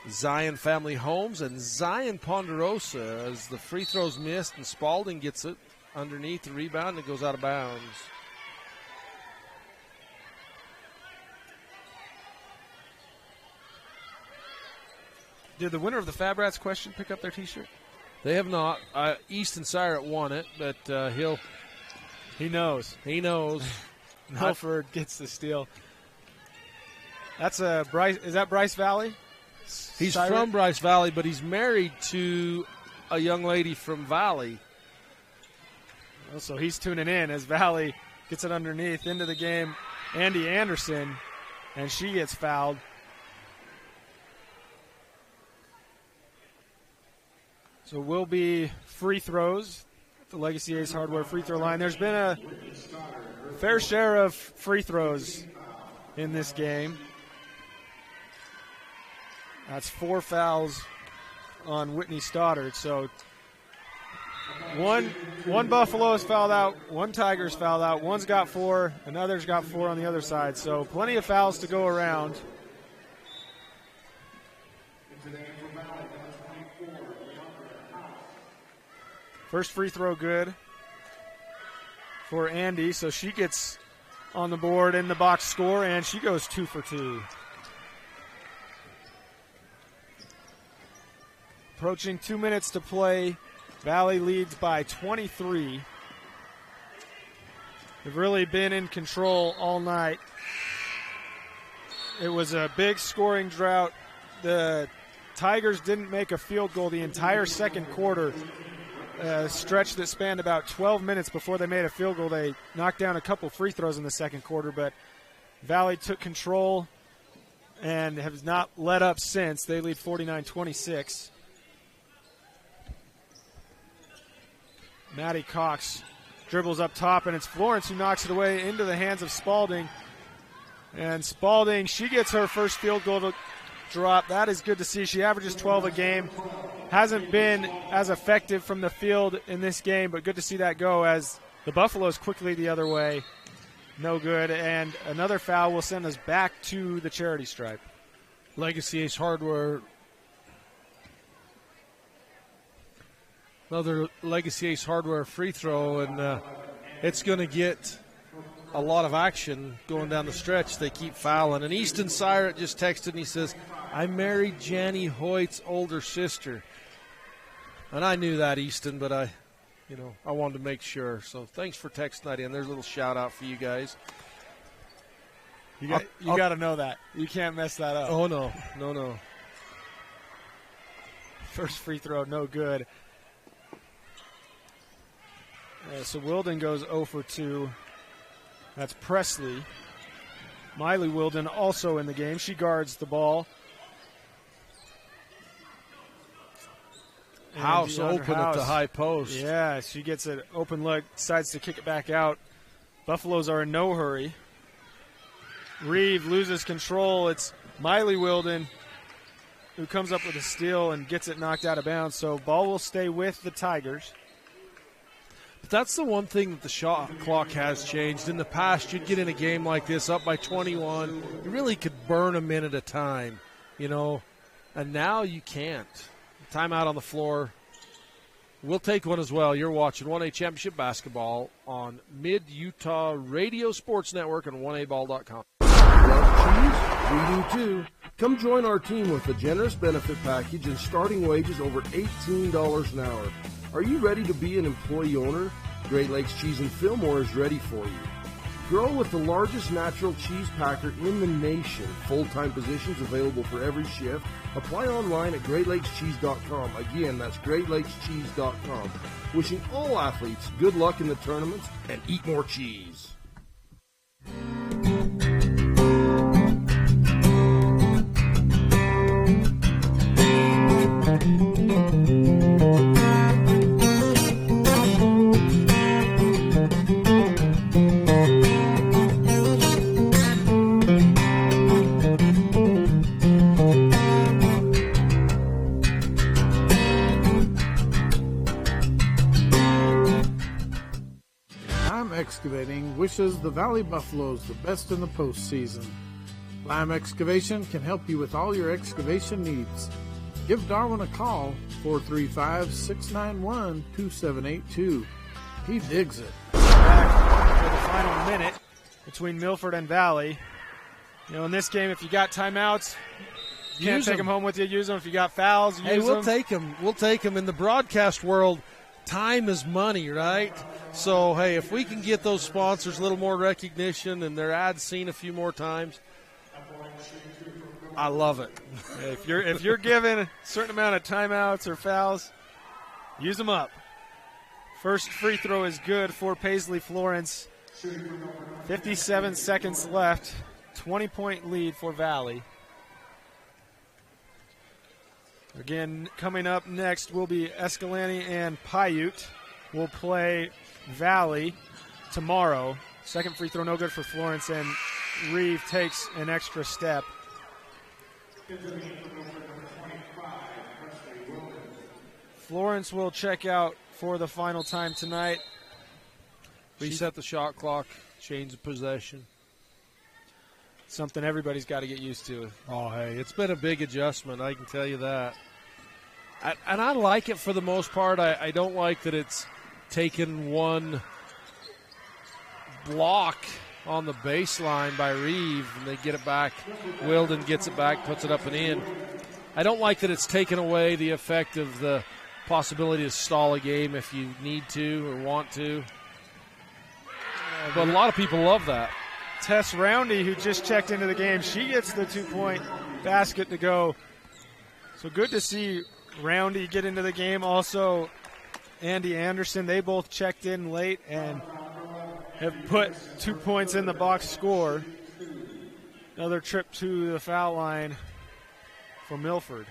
Zion Family Homes, and Zion Ponderosa as the free throws missed and Spalding gets it underneath the rebound and it goes out of bounds. Did the winner of the Fab Rats question pick up their T-shirt? They have not. Easton Sirett won it, but he knows. He knows. Milford gets the steal. That's Bryce. Is that Bryce Valley? He's Siren? from Bryce Valley, but he's married to a young lady from Valley. So he's tuning in as Valley gets it underneath into the game. Andy Anderson, and she gets fouled. So will be free throws at the Legacy Ace Hardware free throw line. There's been a fair share of free throws in this game. That's 4 fouls on Whitney Stoddard. So one Buffalo is fouled out, one Tiger's fouled out, one's got 4, another's got 4 on the other side. So plenty of fouls to go around. First free throw good for Andy, so she gets on the board in the box score, and she goes 2 for 2. Approaching 2 minutes to play. Valley leads by 23. They've really been in control all night. It was a big scoring drought. The Tigers didn't make a field goal the entire second quarter. A stretch that spanned about 12 minutes before they made a field goal. They knocked down a couple free throws in the second quarter, but Valley took control and has not let up since. They lead 49-26. Maddie Cox dribbles up top, and it's Florence who knocks it away into the hands of Spalding. And Spalding, she gets her first field goal to drop. That is good to see. She averages 12 a game. Hasn't been as effective from the field in this game, but good to see that go as the Buffaloes quickly the other way. No good. And another foul will send us back to the charity stripe. Legacy Ace Hardware. Another Legacy Ace Hardware free throw, and it's going to get a lot of action going down the stretch. They keep fouling. And Easton Syrett just texted and he says, I married Janny Hoyt's older sister. And I knew that, Easton, but I wanted to make sure. So thanks for texting that in. There's a little shout out for you guys. You got to know that. You can't mess that up. Oh, no. First free throw, no good. So Wilden goes 0 for 2. That's Presley. Miley Wilden also in the game. She guards the ball. House open at the high post. Yeah, she gets an open look, decides to kick it back out. Buffaloes are in no hurry. Reeve loses control. It's Miley Wilden who comes up with a steal and gets it knocked out of bounds. So ball will stay with the Tigers. But that's the one thing that the shot clock has changed. In the past, you'd get in a game like this up by 21. You really could burn a minute at a time, and now you can't. Timeout on the floor. We'll take one as well. You're watching 1A Championship Basketball on Mid-Utah Radio Sports Network and 1aball.com. Love cheese? We do too. Come join our team with a generous benefit package and starting wages over $18 an hour. Are you ready to be an employee owner? Great Lakes Cheese in Fillmore is ready for you. Grow with the largest natural cheese packer in the nation. Full-time positions available for every shift. Apply online at GreatLakesCheese.com. Again, that's GreatLakesCheese.com. Wishing all athletes good luck in the tournaments and eat more cheese. Excavating wishes the Valley Buffaloes the best in the postseason. Lime Excavation can help you with all your excavation needs. Give Darwin a call, 435-691-2782. He digs it. Back for the final minute between Milford and Valley. In this game, if you got timeouts, you can't take them home with you. Use them. If you got fouls, use them. We'll take them. We'll take them. In the broadcast world, time is money, right? So, hey, if we can get those sponsors a little more recognition and their ads seen a few more times, I love it. If you're given a certain amount of timeouts or fouls, use them up. First free throw is good for Paisley Florence. 57 seconds left. 20-point lead for Valley. Again, coming up next will be Escalante and Paiute will play Valley tomorrow. Second free throw no good for Florence, and Reeve takes an extra step. Florence will check out for the final time tonight. Reset the shot clock, change the possession. Something everybody's got to get used to. Oh, hey, it's been a big adjustment, I can tell you that. And I like it for the most part. I don't like that it's taken one block on the baseline by Reeve, and they get it back. Wilden gets it back, puts it up and in. I don't like that it's taken away the effect of the possibility to stall a game if you need to or want to. But a lot of people love that. Tess Roundy, who just checked into the game, she gets the 2-point basket to go. So good to see Roundy get into the game. Also, Andy Anderson, they both checked in late and have put 2 points in the box score. Another trip to the foul line for Milford.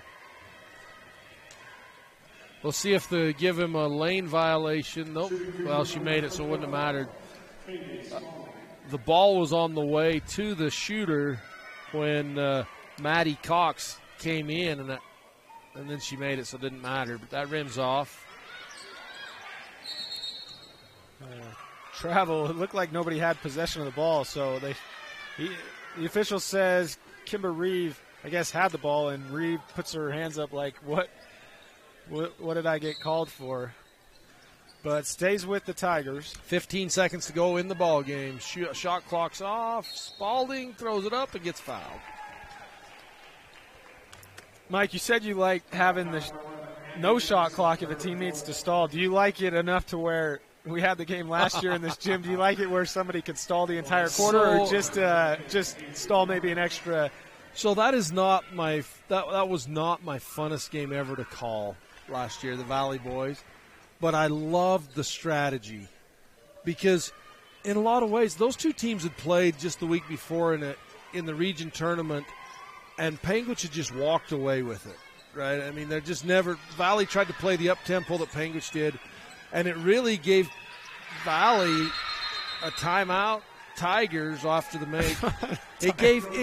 We'll see if they give him a lane violation. Nope. Well, she made it, so it wouldn't have mattered. The ball was on the way to the shooter when Maddie Cox came in, and then she made it, so it didn't matter. But that rim's off. Travel. It looked like nobody had possession of the ball, so the official says Kimber Reeve, I guess, had the ball, and Reeve puts her hands up like, what did I get called for? But stays with the Tigers. 15 seconds to go in the ball game. Shot clock's off. Spalding throws it up and gets fouled. Mike, you said you like having the no shot clock if a team needs to stall. Do you like it enough to where we had the game last year in this gym? Do you like it where somebody could stall the entire quarter, or just stall maybe an extra? So that is not that was not my funnest game ever to call last year, the Valley boys. But I loved the strategy because in a lot of ways those two teams had played just the week before in the region tournament, and Panguitch had just walked away with it, right? I mean, they're just never – Valley tried to play the up-tempo that Panguitch did, and it really gave Valley a timeout. Tigers off to the make. It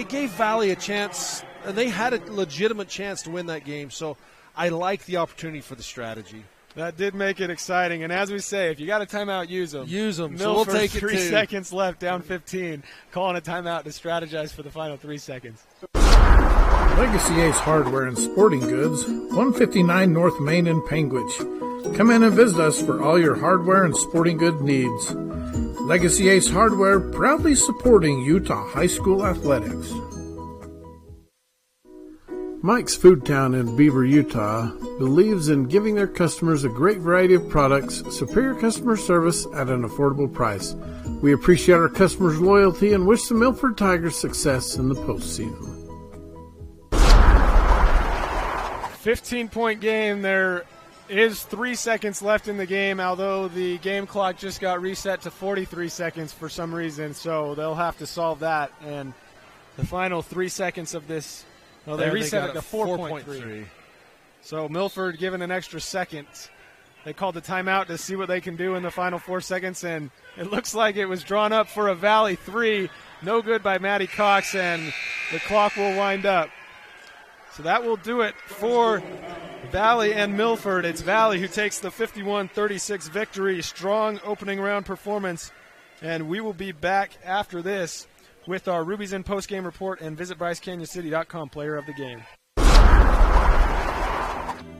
gave Valley a chance, and they had a legitimate chance to win that game. So I like the opportunity for the strategy. That did make it exciting. And as we say, if you got a timeout, use them. Use them. Milford, so we'll take it 3 seconds left, down 15. Calling a timeout to strategize for the final 3 seconds. Legacy Ace Hardware and Sporting Goods, 159 North Main in Panguitch. Come in and visit us for all your hardware and sporting good needs. Legacy Ace Hardware, proudly supporting Utah High School athletics. Mike's Food Town in Beaver, Utah, believes in giving their customers a great variety of products, superior customer service at an affordable price. We appreciate our customers' loyalty and wish the Milford Tigers success in the postseason. 15-point game. There is 3 seconds left in the game, although the game clock just got reset to 43 seconds for some reason, so they'll have to solve that. And the final 3 seconds of this, well, they reset it to 4.3. So Milford given an extra second. They called the timeout to see what they can do in the final 4 seconds, and it looks like it was drawn up for a Valley 3. No good by Maddie Cox, and the clock will wind up. So that will do it for Valley and Milford. It's Valley who takes the 51-36 victory. Strong opening round performance. And we will be back after this with our Ruby's In postgame report and visit BryceCanyonCity.com player of the game.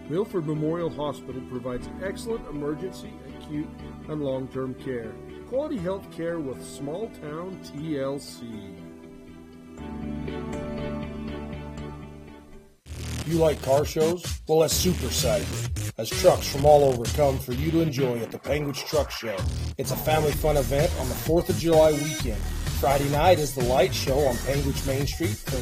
Milford Memorial Hospital provides excellent emergency, acute, and long-term care. Quality health care with small-town TLC. You like car shows? Well, let's supersize it, as trucks from all over come for you to enjoy at the Penguins Truck Show. It's a family fun event on the 4th of July weekend. Friday night is the light show on Penguins Main Street from